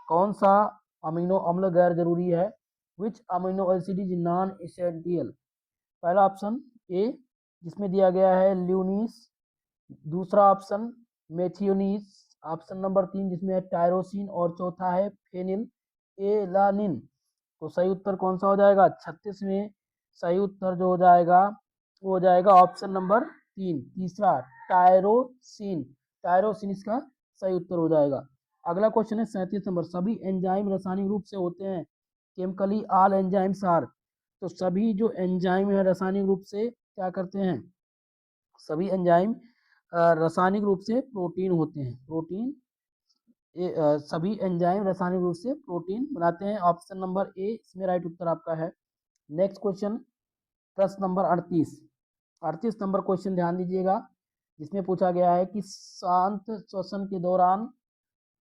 [SPEAKER 1] कौन सा अमीनो अम्ल गैर जरूरी है? विच amino acid is non essential? पहला ऑप्शन ए जिसमें दिया गया है ल्यूनीस, दूसरा ऑप्शन मेथियोनीस, ऑप्शन नंबर 3 जिसमें है टायरोसिन और चौथा है फेनिल एलानिन। तो सही उत्तर कौन सा हो जाएगा? 36 में सही उत्तर जो हो जाएगा वो हो जाएगा ऑप्शन नंबर 3 तीसरा टायरोसिन। टायरोसिन इसका सही उत्तर हो जाएगा। अगला क्वेश्चन है 37 नंबर सभी एंजाइम रासायनिक रूप से होते हैं केमिकली ऑल एंजाइम्स आर। तो सभी जो एंजाइम है रासायनिक रूप से क्या करते हैं? सभी एंजाइम रासायनिक रूप से प्रोटीन होते हैं। प्रोटीन सभी एंजाइम रासायनिक रूप से प्रोटीन बनाते हैं। ऑप्शन नंबर ए इसमें राइट उत्तर आपका है। नेक्स्ट क्वेश्चन प्रश्न नंबर 38 नंबर क्वेश्चन ध्यान दीजिएगा जिसमें पूछा गया है कि शांत श्वसन के दौरान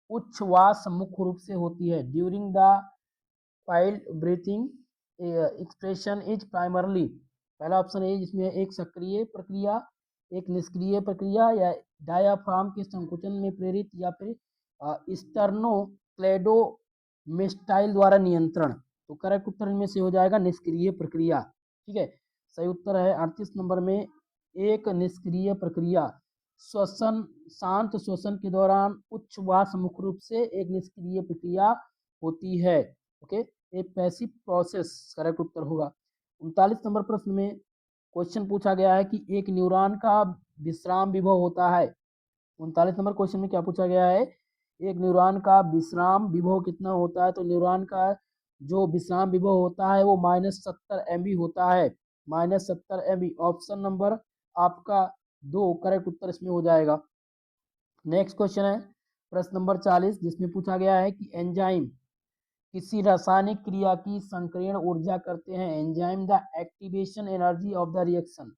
[SPEAKER 1] उच्छ्वास मुख्य रूप से होती है। During the piled breathing expression is primarily. पहला ऑप्शन है जिसमें एक सक्रिय प्रक्रिया, एक निष्क्रिय प्रक्रिया या डायाफ्राम के संकुचन में प्रेरित या फिर स्टर्नोक्लेडोमेस्टाइल द्वारा नियंत्रण। तो करेक्ट उत्तर इनमें से हो जाएगा निष्क्रिय प्रक्रिया। ठीक है, सही उत्तर है 38 नंबर में एक निष्क्रिय प्रक्रिया। श्वसन शांत श्वसन के दौरान उच्छ्वास मुख्य रूप से एक निष्क्रिय प्रक्रिया होती है। Okay, a passive process correct उत्तर होगा। 39 नंबर प्रश्न में क्वेश्चन पूछा गया है कि एक न्यूरॉन का विश्राम विभव होता है। 39 नंबर क्वेश्चन में क्या पूछा गया है? एक न्यूरॉन का विश्राम विभव कितना होता है? तो न्यूरॉन का जो विश्राम विभव होता है वो -70 MB होता है। -70 MB ऑप्शन नंबर आपका 2 करेक्ट उत्तर इसमें हो जाएगा। नेक्स्ट क्वेश्चन है प्रश्न नंबर 40 जिसमें पूछा गया है कि एंजाइम किसी रासायनिक क्रिया की संकीर्ण ऊर्जा करते हैं। Enzyme the activation energy of the reaction.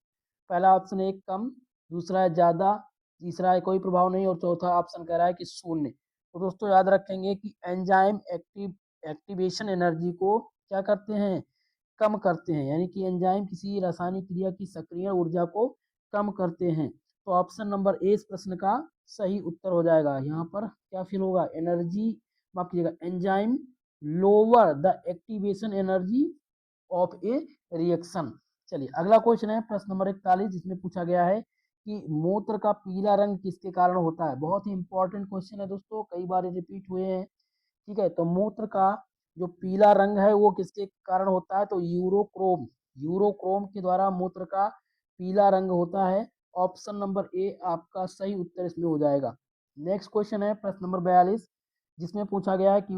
[SPEAKER 1] पहला ऑप्शन है कम, दूसरा है ज़्यादा, तीसरा है कोई प्रभाव नहीं और चौथा ऑप्शन कह रहा है कि शून्य। तो दोस्तों याद रखेंगे कि एंजाइम एक्टिवेशन एनर्जी को क्या करते हैं? कम करते हैं, यानी कि एंजाइम किसी रासायनिक क्रिया की सक्रिय ऊर्जा को कम करते हैं। तो ऑप्शन नंबर ए इस प्रश्न का सही उत्तर हो जाएगा। यहाँ पर क्या फिल होगा? एनर्जी माफ कीजिएगा, enzyme lower the activation energy of A reaction. चलिए अगला क्वेश्चन है प्रश्न नंबर 41, जिसमें पूछा गया है कि मूत्र का पीला रंग किसके कारण होता है। बहुत ही इंपॉर्टेंट क्वेश्चन है दोस्तों, कई बार रिपीट हुए हैं। ठीक है, तो मूत्र का जो पीला रंग है वो किसके कारण होता है, तो यूरोक्रोम, यूरोक्रोम के द्वारा मूत्र का पीला रंग होता है। ऑप्शन नंबर ए आपका सही उत्तर इसमें हो जाएगा। नेक्स्ट क्वेश्चन है प्रश्न नंबर 42, जिसमें पूछा गया है कि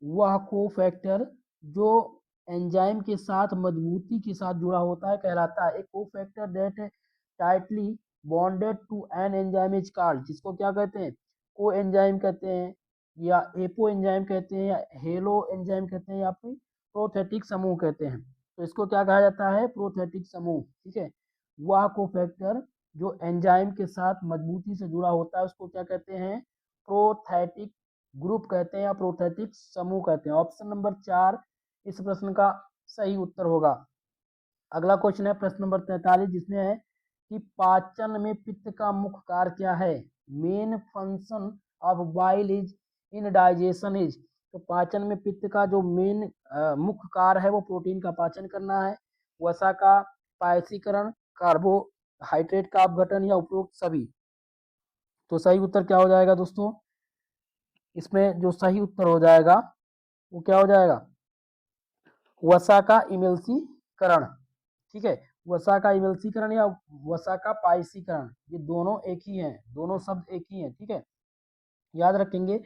[SPEAKER 1] वह कोफैक्टर जो एंजाइम के साथ मजबूती के साथ जुड़ा होता है कहलाता है। एक cofactor that tightly bonded to an enzyme is called, जिसको क्या कहते हैं, को एंजाइम कहते हैं, या एपो एंजाइम कहते हैं, या हेलो एंजाइम कहते हैं, या फिर प्रोथेटिक समूह कहते हैं। तो इसको क्या कहा जाता है, प्रोथेटिक समूह। ठीक है, वह कोफैक्टर जो एंजाइम के साथ मजबूती से जुड़ा होता है उसको क्या कहते हैं, प्रोथेटिक ग्रुप कहते हैं, या प्रोथेटिक समूह कहते हैं। ऑप्शन नंबर 4 इस प्रश्न का सही उत्तर होगा। अगला क्वेश्चन है प्रश्न नंबर 43, जिसमें है कि पाचन में पित्त का मुख्य कार्य क्या है। Main function of bile is in digestion is, तो पाचन में पित्त का जो मेन मुख्य कार्य है वो प्रोटीन का पाचन करना है। वसा का पायसीकरण, कार्बोहाइड्रेट का अपघटन, या उपरोक्त सभी। तो सही उत्तर क्या हो जाएगा दोस्तों, इसमें जो सही उत्तर हो जाएगा वो क्या हो जाएगा, वसा का इमल्सीकरण। ठीक है, वसा का इमल्सीकरण या वसा का पायसीकरण, ये दोनों एक ही हैं, दोनों शब्द एक ही हैं। ठीक है, याद रखेंगे।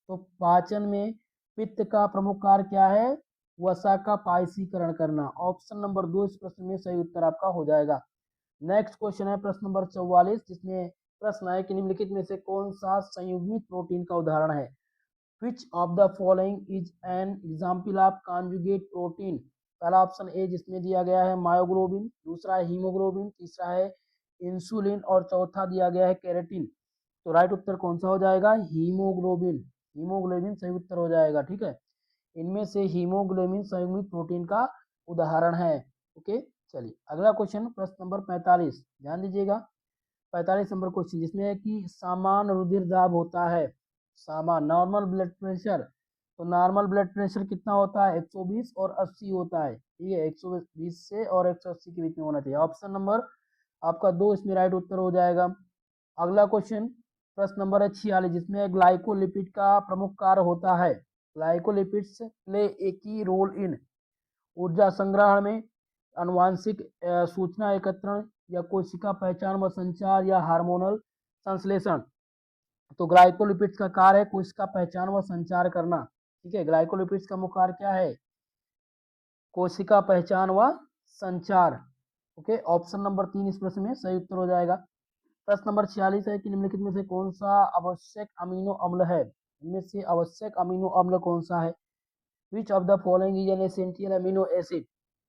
[SPEAKER 1] तो पाचन में पित्त का प्रमुख कार्य क्या है, वसा का पायसीकरण करना। ऑप्शन नंबर 2 इस प्रश्न में सही उत्तर आपका हो जाएगा। नेक्स्ट क्वेश्चन है प्रश्न नंबर 44, जिसमें प्रश्न है कि निम्नलिखित में से कौन सा संयुग्मित प्रोटीन का उदाहरण है। Which of the following is an example of conjugate protein? पहला ऑप्शन ए जिसमें दिया गया है मायोग्लोबिन, दूसरा है हीमोग्लोबिन, तीसरा है इंसुलिन, और चौथा दिया गया है केराटिन। तो राइट उत्तर कौन सा हो जाएगा, हीमोग्लोबिन। हीमोग्लोबिन सही उत्तर हो जाएगा। ठीक है, इनमें से हीमोग्लोबिन संयुग्मित प्रोटीन का उदाहरण है। ओके, चलिए अगला क्वेश्चन प्रश्न नंबर 45, ध्यान दीजिएगा। 45 नंबर क्वेश्चन, जिसमें है कि सामान्य रुधिर दाब होता है, सामान्य नॉर्मल ब्लड प्रेशर। तो नॉर्मल ब्लड प्रेशर कितना होता है, 120 और 80 होता है। ठीक है, 120 से और 180 के बीच में होना चाहिए। ऑप्शन नंबर आपका 2 इसमें राइट उत्तर हो जाएगा। अगला क्वेश्चन प्रश्न नंबर है 46, जिसमें ग्लाइकोलिपिड का प्रमुख कार्य होता है। ग्लाइकोलिपिड्स प्ले ए की रोल इन ऊर्जा संग्रहण में, आनुवांशिक सूचना एकत्रण, या कोशिका पहचान व संचार, या हार्मोनल संश्लेषण। तो ग्लाइकोलिपिड्स का कार्य है कोशिका पहचान व संचार करना। ठीक है, ग्लाइकोलिपिड्स का मुख्य कार्य क्या है, कोशिका पहचान व संचार। ओके, ऑप्शन नंबर 3 इस प्रश्न में सही उत्तर हो जाएगा। प्रश्न नंबर 46 है कि निम्नलिखित में से कौन सा आवश्यक अमीनो अम्ल है, इनमें से आवश्यक अमीनो अम्ल कौन सा है। Which of the following is an essential amino acid.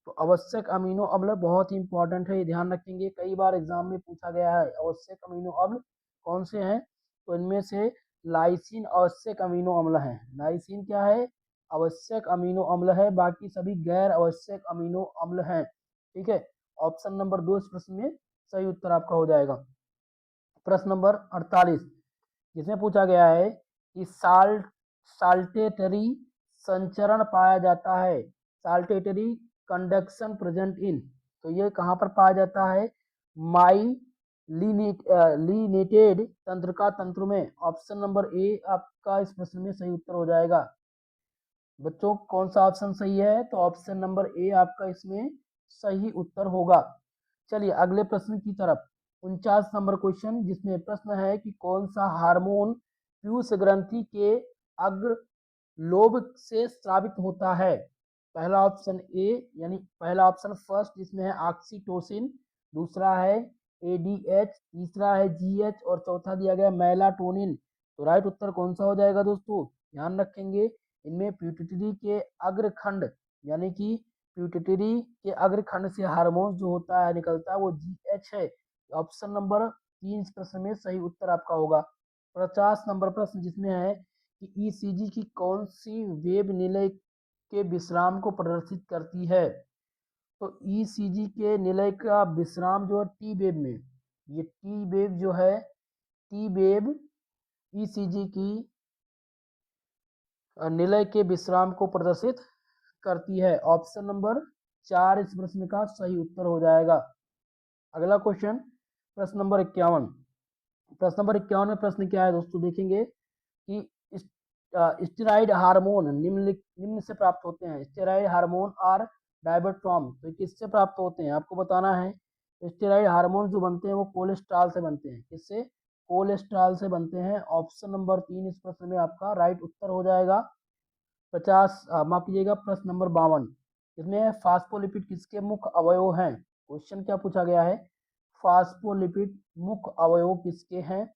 [SPEAKER 1] तो आवश्यक अमीनो अम्ल बहुत ही इंपॉर्टेंट है, ये ध्यान रखेंगे, कई बार एग्जाम में पूछा गया है आवश्यक अमीनो अम्ल कौन से हैं। तो इनमें से लाइसिन आवश्यक अमीनो अम्ल है। लाइसिन क्या है, आवश्यक अमीनो अम्ल है, बाकी सभी गैर आवश्यक अमीनो अम्ल हैं। ठीक है, ऑप्शन नंबर 2 इस प्रश्न में सही उत्तर आपका हो जाएगा। प्रश्न नंबर 48, जिसमें पूछा गया है कि साल्टेटरी संचरण पाया जाता है, साल्टेटरी कंडक्शन प्रेजेंट इन, तो ये कहाँ पर पाया जाता है, माइलिनेटेड तंत्रिका तंत्र में। ऑप्शन नंबर ए आपका इस प्रश्न में सही उत्तर हो जाएगा। बच्चों कौन सा ऑप्शन सही है, तो ऑप्शन नंबर ए आपका इसमें सही उत्तर होगा। चलिए अगले प्रश्न की तरफ। 49 नंबर क्वेश्चन, जिसमें प्रश्न है कि कौन सा हार्मोन पीयूष ग्रंथि के अग्र लोब से स्रावित होता है। पहला ऑप्शन ए, यानी पहला ऑप्शन फर्स्ट, जिसमें है ऑक्सीटोसिन, दूसरा है एडीएच, तीसरा है जीएच, और चौथा दिया गया मेलाटोनिन। तो राइट उत्तर कौन सा हो जाएगा दोस्तों, ध्यान रखेंगे, इनमें प्यूटिटरी के अग्रखंड, यानी कि प्यूटिटरी के अग्रखंड से हार्मोन जो होता है निकलता है वो जीएच है। ऑप्शन नंबर 3 इस प्रश्न में सही उत्तर आपका होगा। 50 नंबर प्रश्न, जिसमें है कि ईसीजी की कौन सी वेब निलय के विश्राम को प्रदर्शित करती है। तो ईसीजी के निलय का विश्राम जो है टी वेब में, ये टी वेब जो है, टी वेब ईसीजी की निलय के विश्राम को प्रदर्शित करती है। ऑप्शन नंबर 4 इस प्रश्न का सही उत्तर हो जाएगा। अगला क्वेश्चन प्रश्न नंबर 51। प्रश्न नंबर 51 में प्रश्न क्या है दोस्तों, देखेंगे कि स्टेरॉइड हार्मोन निम्न से प्राप्त होते हैं। Steroid hormone are divert from, तो किससे प्राप्त होते हैं आपको बताना है। स्टेरॉइड हार्मोन जो बनते हैं वो कोलेस्ट्रॉल से बनते हैं। किससे? कोलेस्ट्रॉल से बनते हैं। ऑप्शन नंबर 3 इस प्रश्न में आपका राइट उत्तर हो जाएगा। 50 माफ कीजिएगा, प्रश्न नंबर 52। इसमें फास्फोलिपिड किसके मुख्य अवयव हैं? क्वेश्चन क्या पूछा गया है, फास्फोलिपिड मुख्य अवयव किसके हैं?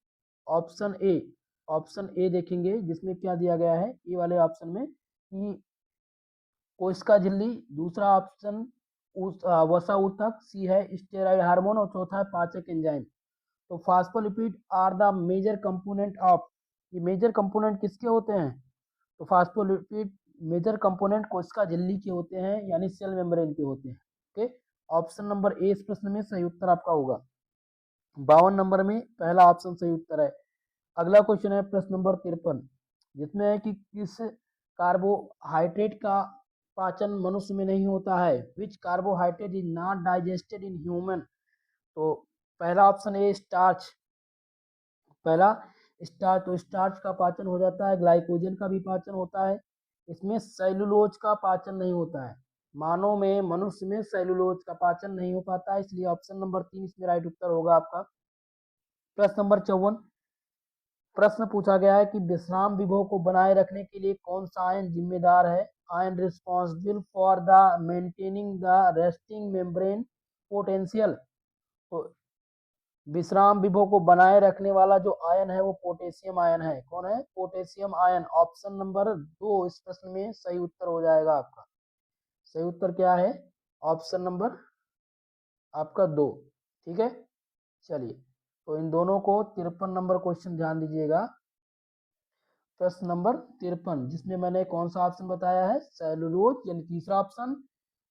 [SPEAKER 1] ऑप्शन ए, ऑप्शन ए देखेंगे जिसमें क्या दिया गया है, ए वाले ऑप्शन में कि कोशिका झिल्ली, दूसरा ऑप्शन वसा ऊतक, सी है स्टेरॉइड हार्मोन और चौथा है पाचक एंजाइम। तो phospholipid are the major component of, ये मेजर कंपोनेंट किसके होते हैं? तो फास्फोलिपिड मेजर कंपोनेंट कोशिका झिल्ली के होते हैं, यानी सेल मेम्ब्रेन के होते हैं। ओके, ऑप्शन नंबर ए इस प्रश्न में सही उत्तर आपका होगा। 52 नंबर में पहला ऑप्शन सही उत्तर है। अगला क्वेश्चन है प्रश्न नंबर 53, जिसमें है कि किस कार्बोहाइड्रेट का पाचन मनुष्य में नहीं होता है? Which carbohydrate is not digested in human? तो पहला ऑप्शन है स्टार्च, पहला स्टार्च, तो स्टार्च का पाचन हो जाता है। ग्लाइकोजन का भी पाचन होता है। इसमें सेलुलोज का पाचन नहीं होता है। मानव में, मनुष्य में सेलुलोज का पाचन नहीं हो पाता है, इसलिए ऑप्शन नंबर 3 इसमें राइट उत्तर होगा आपका। प्रश्न नंबर 54, प्रश्न पूछा गया है कि विश्राम विभव को बनाए रखने के लिए कौन सा आयन जिम्मेदार है? Ion responsible for the maintaining the resting membrane potential. तो विश्राम विभव को बनाए रखने वाला जो आयन है वो पोटेशियम आयन है। कौन है? Potassium ion. ऑप्शन नंबर 2 इस प्रश्न में सही उत्तर हो जाएगा आपका। सही उत्तर क्या है? ऑप्शन नंबर आपका 2। ठीक है, चलिए, तो इन दोनों को 53 नंबर क्वेश्चन ध्यान दीजिएगा। प्रश्न नंबर 53, जिसमें मैंने कौन सा ऑप्शन बताया है? सेलुलोज यानी तीसरा ऑप्शन,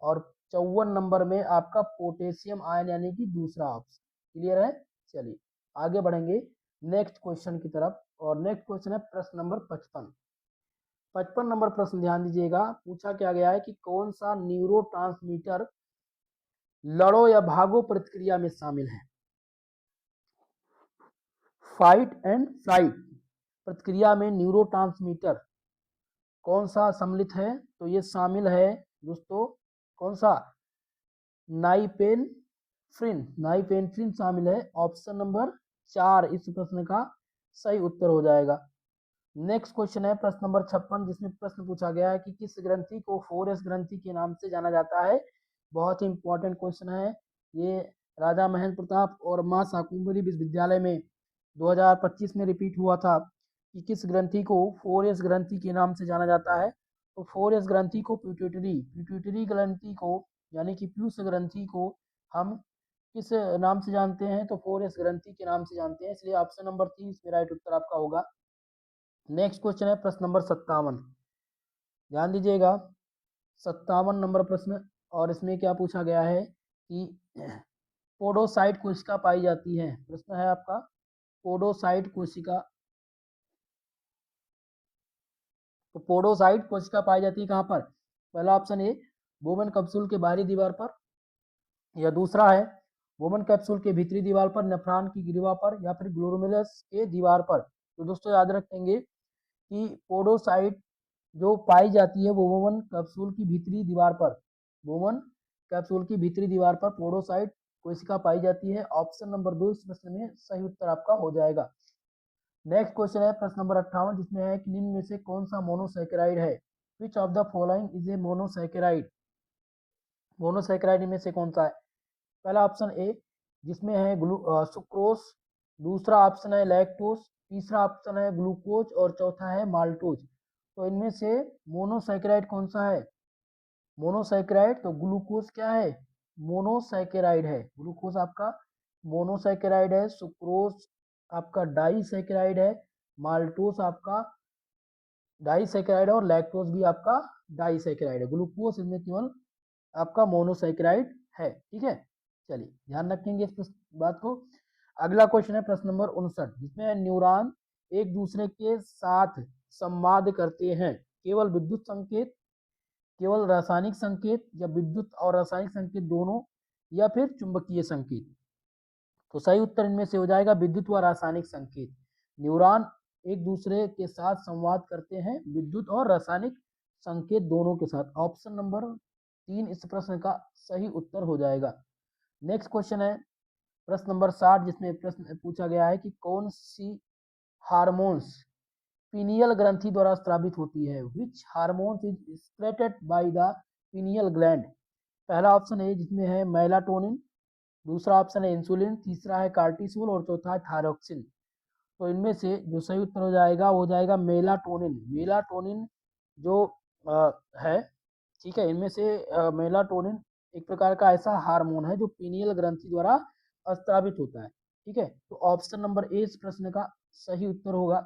[SPEAKER 1] और 54 नंबर में आपका पोटेशियम आयन यानी कि दूसरा ऑप्शन। क्लियर है? चलिए आगे बढ़ेंगे नेक्स्ट क्वेश्चन की तरफ, और नेक्स्ट क्वेश्चन है प्रश्न नंबर 55। 55 नंबर प्रश्न ध्यान दीजिएगा। पूछा क्या गया है कि कौन सा न्यूरोट्रांसमीटर लड़ो या भागो प्रतिक्रिया में शामिल है? फाइट एंड फ्लाइट प्रतिक्रिया में न्यूरोट्रांसमीटर कौन सा सम्मिलित है? तो ये शामिल है दोस्तों, कौन सा? नाइपेनफ्रिन, नाइपेनफ्रिन शामिल है। ऑप्शन नंबर 4 इस प्रश्न का सही उत्तर हो जाएगा। नेक्स्ट क्वेश्चन है प्रश्न नंबर 56, जिसमें प्रश्न पूछा गया है कि किस ग्रंथि को 4S ग्रंथि के नाम से जाना जाता है? बहुत ही इंपॉर्टेंट क्वेश्चन है ये। राजा महेंद्र प्रताप और मां शाकुंभरी विश्वविद्यालय में 2025 में रिपीट हुआ था कि किस ग्रंथि को 4S ग्रंथि के नाम से जाना जाता है? तो 4S ग्रंथि को पिट्यूटरी ग्रंथि को, यानी कि पीयूष ग्रंथि को हम किस नाम से जानते हैं? तो 4S ग्रंथि के नाम से जानते हैं, इसलिए ऑप्शन नंबर 3 इसमें राइट उत्तर आपका होगा। नेक्स्ट क्वेश्चन है प्रश्न नंबर 57, ध्यान दीजिएगा। 57 नंबर प्रश्न, और इसमें क्या पूछा गया है कि पोडोसाइट कोशिका पाई जाती है। प्रश्न है आपका, पोडोसाइट कोशिका, तो पोडोसाइट कोशिका पाई जाती है कहाँ पर? पहला ऑप्शन ए, बोमन कैप्सूल के बाहरी दीवार पर, या दूसरा है बोमन कैप्सूल के भीतरी दीवार पर, नेफ्रॉन की ग्रीवा पर, या फिर ग्लोमेरुलस के दीवार पर। तो दोस्तों याद रखेंगे कि पोडोसाइट जो पाई जाती है वो बोमन कैप्सूल की भीतरी दीवार पर, बोमन कैप्सूल की भीतरी दीवार पर पोडोसाइट कोशिका पाई जाती है। ऑप्शन नंबर 2 इस प्रश्न में सही उत्तर आपका हो जाएगा। नेक्स्ट क्वेश्चन है प्रश्न नंबर 58, जिसमें है कि निम्न में से कौन सा मोनोसैकेराइड है? Which of the following is a monosaccharide? Monosaccharide में से कौन सा है? पहला ऑप्शन ए, जिसमें है सुक्रोज, दूसरा ऑप्शन है लैक्टोज, तीसरा ऑप्शन है ग्लूकोज, और चौथा है माल्टोज। तो इनमें से मोनोसैकेराइड कौन सा है? मोनोसैकेराइड, तो ग्लूकोज क्या है? मोनोसैकेराइड है। ग्लूकोज आपका मोनोसैकेराइड है। सुक्रोज आपका डाइसैकेराइड है। माल्टोज आपका डाइसैकेराइड है, और लैक्टोज भी आपका डाइसैकेराइड है। ग्लूकोज इनमें केवल आपका मोनोसैकेराइड है। ठीक है, चलिए ध्यान रखेंगे इस बात को। अगला क्वेश्चन है प्रश्न नंबर 59, जिसमें न्यूरॉन एक दूसरे के साथ संवाद करते हैं केवल विद्युत संकेत केवल रासायनिक संकेत या विद्युत और रासायनिक संकेत दोनों, या फिर चुंबकीय संकेत? तो सही उत्तर इनमें से हो जाएगा विद्युत व रासायनिक संकेत। न्यूरॉन एक दूसरे के साथ संवाद करते हैं विद्युत और रासायनिक संकेत दोनों के साथ। ऑप्शन नंबर 3 इस प्रश्न का सही उत्तर हो जाएगा। नेक्स्ट क्वेश्चन है प्रश्न नंबर 60, जिसमें प्रश्न पूछा गया है कि कौन सी हार्मोन्स पीनियल ग्रंथि द्वारा स्रावित होती है? विच hormones is secreted by the pineal gland? पहला ऑप्शन है जिसमें है मेलाटोनिन, दूसरा ऑप्शन है इंसुलिन, तीसरा है कार्टिसोल और चौथा है थायरोक्सिन। तो इनमें से जो सही उत्तर हो जाएगा वो हो जाएगा मेलाटोनिन। मेलाटोनिन जो है, ठीक है, इनमें से मेलाटोनिन एक प्रकार का ऐसा हार्मोन है जो पीनियल ग्रंथि द्वारा स्रावित होता है। ठीक है, तो ऑप्शन नंबर ए इस प्रश्न का सही उत्तर होगा।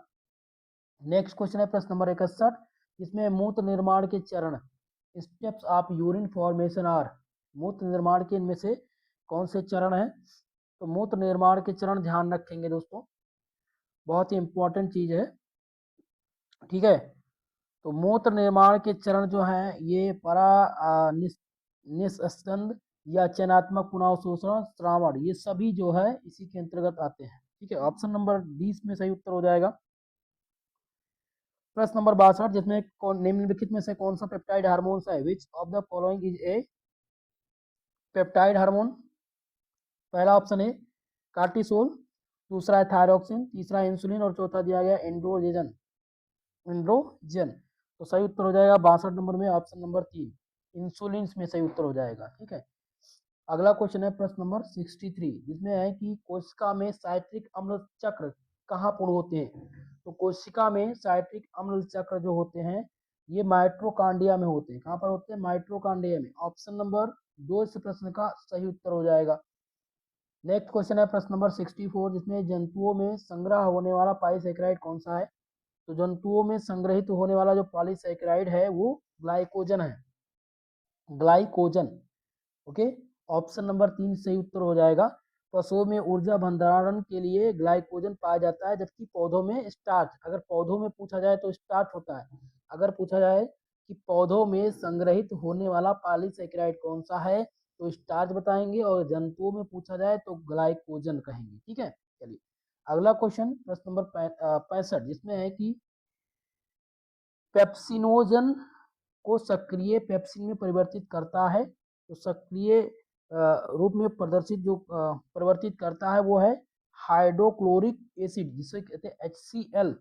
[SPEAKER 1] नेक्स्ट क्वेश्चन है प्रश्न नंबर 61, जिसमें मूत्र निर्माण के चरण, steps of urine formation are. मूत्र निर्माण के इनमें से कौन से चरण हैं? तो मूत्र निर्माण के चरण ध्यान रखेंगे दोस्तों, बहुत ही इंपॉर्टेंट चीज है। ठीक है, तो मूत्र निर्माण के चरण जो हैं ये निस्पंद या चयनात्मक पुनःअवशोषण श्रावण, ये सभी जो है इसी के अंतर्गत आते हैं। ठीक है, ऑप्शन नंबर 20 में सही उत्तर हो जाएगा। प्रश्न नंबर 62, जिसमें निम्नलिखित में से कौन सा पेप्टाइड हार्मोन है? Which of the following is a peptide hormone? पहला ऑप्शन है कार्टिसोल, दूसरा है थायरोक्सिन, तीसरा इंसुलिन और चौथा दिया गया एंड्रोजन। एंड्रोजन, तो सही उत्तर हो जाएगा 62 नंबर में ऑप्शन नंबर 3 इंसुलिन में सही उत्तर हो जाएगा। ठीक है, अगला क्वेश्चन है प्रश्न नंबर 63, जिसमें है कि कोशिका में साइट्रिक अम्ल चक्र कहाँ पूर्ण होते हैं? तो कोशिका में साइट्रिक अम्ल चक्र जो होते हैं ये माइट्रोकांडिया में होते हैं। कहाँ पर होते हैं? माइट्रोकांडिया में। ऑप्शन नंबर 2 इस प्रश्न का सही उत्तर हो जाएगा। नेक्स्ट क्वेश्चन है प्रश्न नंबर 64, जिसमें जंतुओं में संग्रह होने वाला पॉलीसेकेराइड कौन सा है? तो जंतुओं में संग्रहित होने वाला जो पॉलीसेकेराइड है वो ग्लाइकोजन है। ग्लाइकोजन, ओके, ऑप्शन नंबर 3 सही उत्तर हो जाएगा। पशुओं में ऊर्जा भंडारण के लिए ग्लाइकोजन पाया जाता है, जबकि पौधों में स्टार्च। अगर पौधों में पूछा जाए तो स्टार्च होता है। अगर पूछा जाए कि पौधों में संग्रहित होने वाला पॉलीसेकेराइड कौन सा है तो स्टार्च बताएंगे, और जंतुओं में पूछा जाए तो ग्लाइकोजन कहेंगे। ठीक है, चलिए अगला क्वेश्चन प्रश्न नंबर 65, जिसमें है कि पेप्सिनोजन को सक्रिय पेप्सिन में परिवर्तित करता है। तो सक्रिय रूप में प्रदर्शित जो परिवर्तित करता है वो है हाइड्रोक्लोरिक एसिड, जिसे कहते हैं HCl।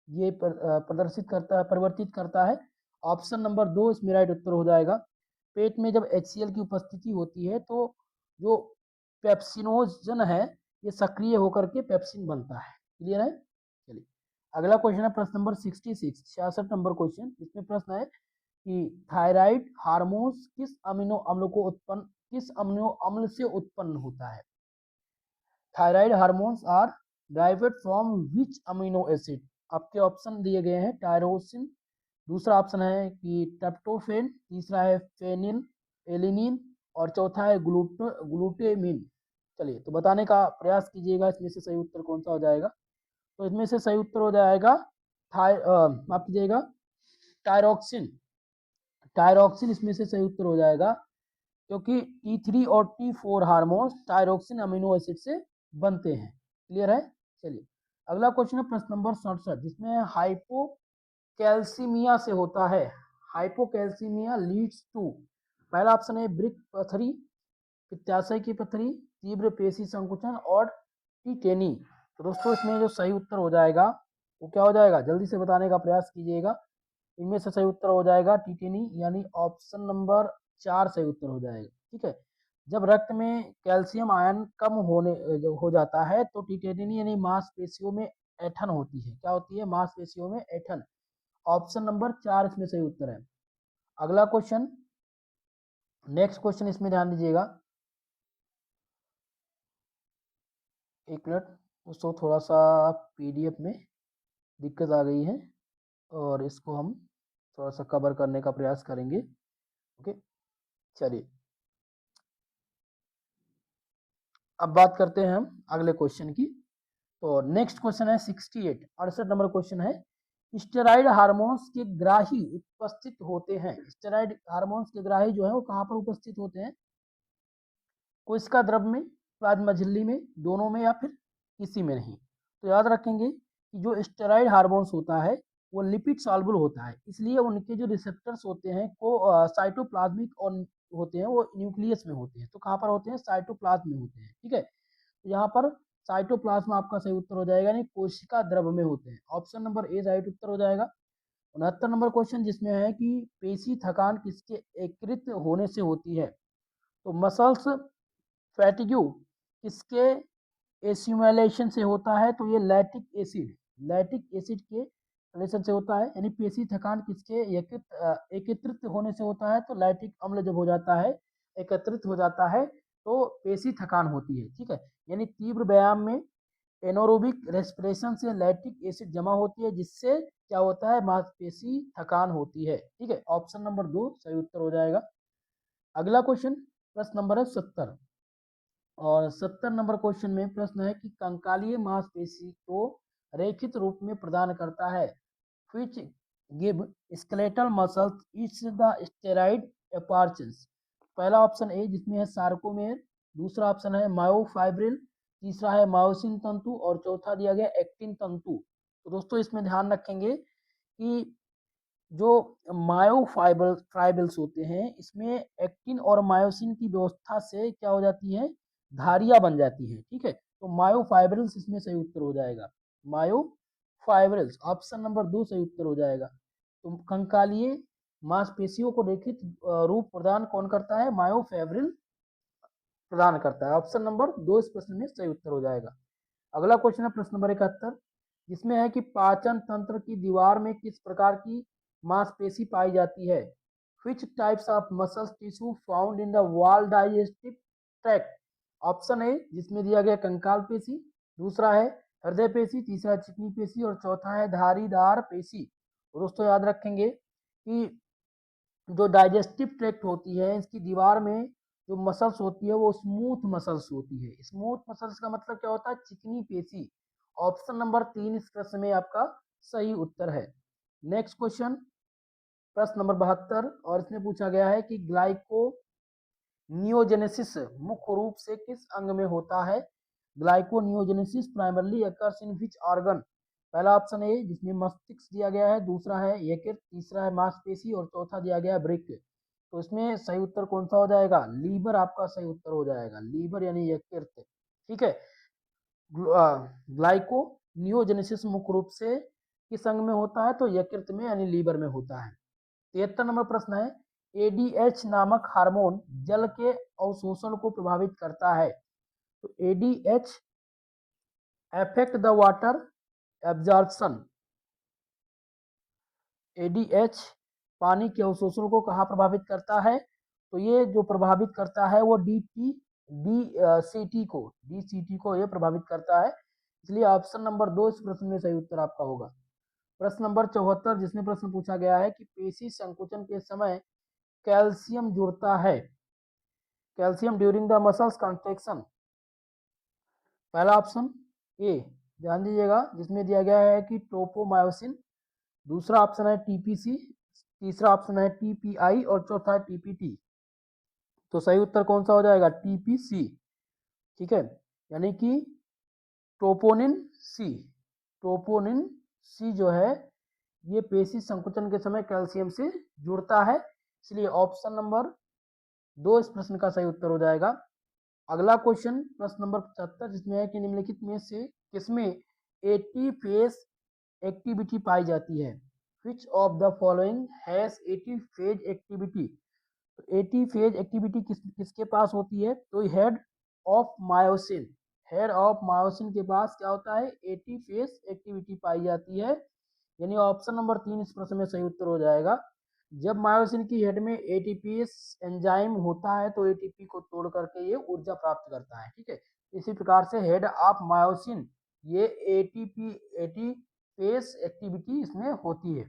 [SPEAKER 1] ये प्रदर्शित करता है, परिवर्तित करता है। ऑप्शन नंबर 2 इसमें राइट उत्तर हो जाएगा। पेट में जब HCl की उपस्थिति होती है तो जो पेप्सिनोजन है ये सक्रिय होकर के पेप्सिन बनता है। क्लियर है? चलिए अगला क्वेश्चन है प्रश्न नंबर 66, 66 नंबर क्वेश्चन। इसमें प्रश्न है कि थायराइड हार्मोन्स किस अमीनो अम्ल से उत्पन्न होता है? थायराइड हार्मोन्स आर डाइवेड फ्रॉम विच अमीनो एसिड? आपके ऑप्शन दिए गए हैं टायरोसिन, दूसरा ऑप्शन है कि ट्रिप्टोफेन, तीसरा है फेनिल एलिनिन और चौथा है ग्लूटेमिन। चलिए तो बताने का प्रयास कीजिएगा इसमें से सही उत्तर कौन सा हो जाएगा। तो इसमें से सही उत्तर हो जाएगा माफ कीजिएगा टायरोक्सिन। टायरोक्सिन इसमें से सही उत्तर हो जाएगा, क्योंकि T3 और T4 हार्मोन्स टायरोक्सिन अमीनो एसिड से बनते हैं। क्लियर है? चलिए अगला क्वेश्चन है प्रश्न नंबर 67, जिसमें हाइपोकैल्सीमिया से होता है। हाइपोकैल्सीमिया लीड्स टू, पहला ऑप्शन है ब्रिक पथरी, पित्ताशय की पथरी, तीव्र पेशी संकुचन और टीटेनी। तो दोस्तों इसमें जो सही उत्तर हो जाएगा वो क्या हो जाएगा, जल्दी से बताने का प्रयास कीजिएगा। इनमें से सही उत्तर हो जाएगा टीटेनी, यानी ऑप्शन नंबर 4 सही उत्तर हो जाएगा। ठीक है, जब रक्त में कैल्शियम आयन कम होने जब हो जाता है तो टीटेनी यानी मांसपेशियों में ऐठन होती है। क्या होती है? मांसपेशियों में ऐठन। ऑप्शन नंबर 4 इसमें सही उत्तर है। अगला क्वेश्चन, नेक्स्ट क्वेश्चन इसमें ध्यान दीजिएगा। एक मिनट दोस्तों, थोड़ा सा PDF में दिक्कत आ गई है और इसको हम थोड़ा सा कवर करने का प्रयास करेंगे। ओके, चलिए अब बात करते हैं हम अगले क्वेश्चन की। तो नेक्स्ट क्वेश्चन है 68, 68 नंबर क्वेश्चन है स्टेरॉइड हार्मोन्स के ग्राही उपस्थित होते हैं। स्टेरॉइड हार्मोन्स के ग्राही जो है वो कहाँ पर उपस्थित होते हैं? कोशिका द्रव में, प्लाज्मा झिल्ली में, दोनों में या फिर किसी में नहीं। तो याद रखेंगे कि जो स्टेरॉइड हार्मोन्स होता है वो लिपिड सॉल्युबल होता है, इसलिए उनके जो रिसेप्टर्स होते हैं को साइटोप्लाज्मिक और होते हैं वो न्यूक्लियस में होते हैं। तो कहाँ पर होते हैं? साइटोप्लाज्म में होते हैं। ठीक है, तो यहाँ पर साइटोप्लाज्म आपका सही उत्तर हो जाएगा, यानी कोशिका द्रव में होते हैं। ऑप्शन नंबर ए राइट उत्तर हो जाएगा। 69 नंबर क्वेश्चन जिसमें है कि पेशी थकान किसके एकीकृत होने से होती है? तो मसल्स फैटिग्यू किसके एस्यूमुलेशन से होता है? तो ये लैक्टिक एसिड के रिलेशन से होता है। यानी पेशी थकान किसके एकत्रित होने से होता है? तो लैक्टिक अम्ल जब हो जाता है, एकत्रित हो जाता है, तो पेशी थकान होती है। ठीक है, यानी तीव्र व्यायाम में एनोरोबिक रेस्पिरेशन से लैक्टिक एसिड जमा होती है, जिससे क्या होता है? मांसपेशी थकान होती है। ठीक है, ऑप्शन नंबर 2 सही उत्तर हो जाएगा। अगला क्वेश्चन प्रश्न नंबर है 70, और 70 नंबर क्वेश्चन में प्रश्न है कि कंकालीय मांसपेशी को रेखित रूप में प्रदान करता है, which give skeletal muscles is the steroid apparence? पहला ऑप्शन ए जिसमें है सार्कोमेर, दूसरा ऑप्शन है मायोफाइब्रिल, तीसरा है मायोसिन तंतु और चौथा दिया गया एक्टिन तंतु। तो दोस्तों इसमें ध्यान रखेंगे कि जो मायोफाइबल फाइबल्स होते हैं इसमें एक्टिन और मायोसिन की व्यवस्था से क्या हो जाती है? धारियां बन जाती हैं। ठीक है, तो मायोफाइब्रिल्स इसमें सही उत्तर हो जाएगा। मायोफाइब्रिल्स ऑप्शन नंबर 2 सही उत्तर हो जाएगा। तो कंकालीय मांसपेशियों को रेखित रूप प्रदान कौन करता है? मायोफाइब्रिल प्रदान करता है। ऑप्शन नंबर 2 इस प्रश्न में सही उत्तर हो जाएगा। अगला क्वेश्चन है प्रश्न नंबर 71, जिसमें है कि पाचन तंत्र की दीवार में किस प्रकार की मांसपेशी पाई जाती है? Which types of muscle tissue found in the wall digestive tract? Option A जिसमें दिया गया कंकाल पेशी, दूसरा है हृदय पेशी, तीसरा चिकनी पेशी और चौथा है धारीदार पेशी। तो दोस्तों याद रखेंगे कि जो डाइजेस्टिव ट्रैक्ट होती है इसकी दीवार में जो मसल्स होती है वो स्मूथ मसल्स होती है। स्मूथ मसल्स का मतलब क्या होता है? चिकनी पेशी। ऑप्शन नंबर 3 इस प्रश्न में आपका सही उत्तर है। नेक्स्ट क्वेश्चन प्रश्न नंबर 72, और इसमें पूछा गया है कि ग्लाइको नियोजेनेसिस मुख्य रूप से किस अंग में होता है? Gluconeogenesis primarily occurs in which organ? पहला ऑप्शन ए जिसमें मस्तिष्क दिया गया है, दूसरा है यकृत, तीसरा है मांसपेशी और चौथा दिया गया है वृक्क। तो इसमें सही उत्तर कौन सा हो जाएगा? लीवर आपका सही उत्तर हो जाएगा, लीवर यानी यकृत। ठीक है, ग्लाइकोनियोजेनेसिस मुख्य रूप से किस अंग में होता है? तो यकृत में यानी लीवर में होता है। 73 नंबर प्रश्न है, एडीएच नामक हार्मोन जल के अवशोषण को प्रभावित करता है। तो ADH affect the water absorption. ADH पानी के अवशोषण को कहाँ प्रभावित करता है? तो ये जो प्रभावित करता है वो डीसीटी को ये प्रभावित करता है। इसलिए ऑप्शन नंबर 2 इस प्रश्न में सही उत्तर आपका होगा। प्रश्न नंबर 74 जिसमें प्रश्न पूछा गया है कि पेशी संकुचन के समय कैल्शियम जुड़ता है, calcium during the muscles contraction. पहला ऑप्शन ए ध्यान दीजिएगा जिसमें दिया गया है कि ट्रोपोमायोसिन, दूसरा ऑप्शन है टीपीसी, तीसरा ऑप्शन है टीपीआई और चौथा है टीपीटी। तो सही उत्तर कौन सा हो जाएगा? टीपीसी। ठीक है, यानी कि ट्रोपोनिन सी, ट्रोपोनिन सी जो है ये पेशी संकुचन के समय कैल्शियम से जुड़ता है, इसलिए ऑप्शन नंबर 2 इस प्रश्न का सही उत्तर हो जाएगा। अगला क्वेश्चन प्रश्न नंबर 75 जिसमें है कि निम्नलिखित में से किसमें एटी फेज एक्टिविटी पाई जाती है? Which of the following has eighty phase activity? Eighty phase activity किसके पास होती है? तो head of myosin, head of myosin के पास क्या होता है? एटी फेज एक्टिविटी पाई जाती है, यानी ऑप्शन नंबर 3 इस प्रश्न में सही उत्तर हो जाएगा। जब मायोसिन की हेड में एटीपी एंजाइम होता है तो एटीपी को तोड़ करके ये ऊर्जा प्राप्त करता है। ठीक है, इसी प्रकार से हेड ऑफ मायोसिन ये एटी फेज एक्टिविटी इसमें होती है।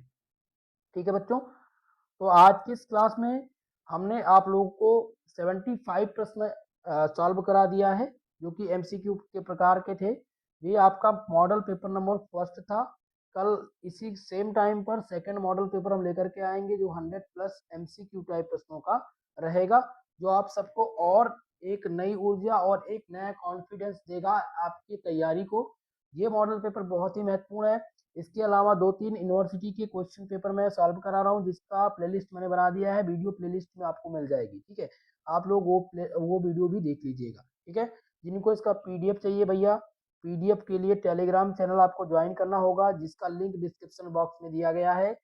[SPEAKER 1] ठीक है बच्चों, तो आज की इस क्लास में हमने आप लोगों को 75 प्रश्न सॉल्व करा दिया है जो कि एमसीक्यू के प्रकार के थे। ये आपका मॉडल पेपर नंबर फर्स्ट था। कल इसी सेम टाइम पर सेकंड मॉडल पेपर हम लेकर के आएंगे जो 100 प्लस एमसीक्यू टाइप प्रश्नों का रहेगा, जो आप सबको और एक नई ऊर्जा और एक नया कॉन्फिडेंस देगा आपकी तैयारी को। ये मॉडल पेपर बहुत ही महत्वपूर्ण है। इसके अलावा 2-3 यूनिवर्सिटी के क्वेश्चन पेपर मैं सॉल्व करा रहा हूँ, जिसका प्लेलिस्ट मैंने बना दिया है, वीडियो प्लेलिस्ट में आपको मिल जाएगी। ठीक है, आप लोग वो वीडियो भी देख लीजिएगा। ठीक है, जिनको इसका पीडीएफ चाहिए भैया, पीडीएफ के लिए टेलीग्राम चैनल आपको ज्वाइन करना होगा, जिसका लिंक डिस्क्रिप्शन बॉक्स में दिया गया है।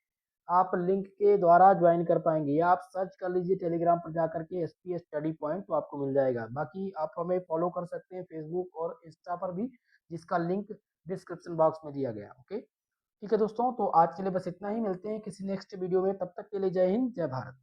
[SPEAKER 1] आप लिंक के द्वारा ज्वाइन कर पाएंगे, या आप सर्च कर लीजिए टेलीग्राम पर जाकर के एसपीएस स्टडी पॉइंट, तो आपको मिल जाएगा। बाकी आप हमें फॉलो कर सकते हैं फेसबुक और इंस्टा पर भी, जिसका लिंक डिस्क्रिप्शन बॉक्स में दिया गया। ओके, ठीक है दोस्तों, तो आज के लिए बस इतना ही। मिलते हैं किसी नेक्स्ट वीडियो में, तब तक के लिए जय हिंद, जय भारत।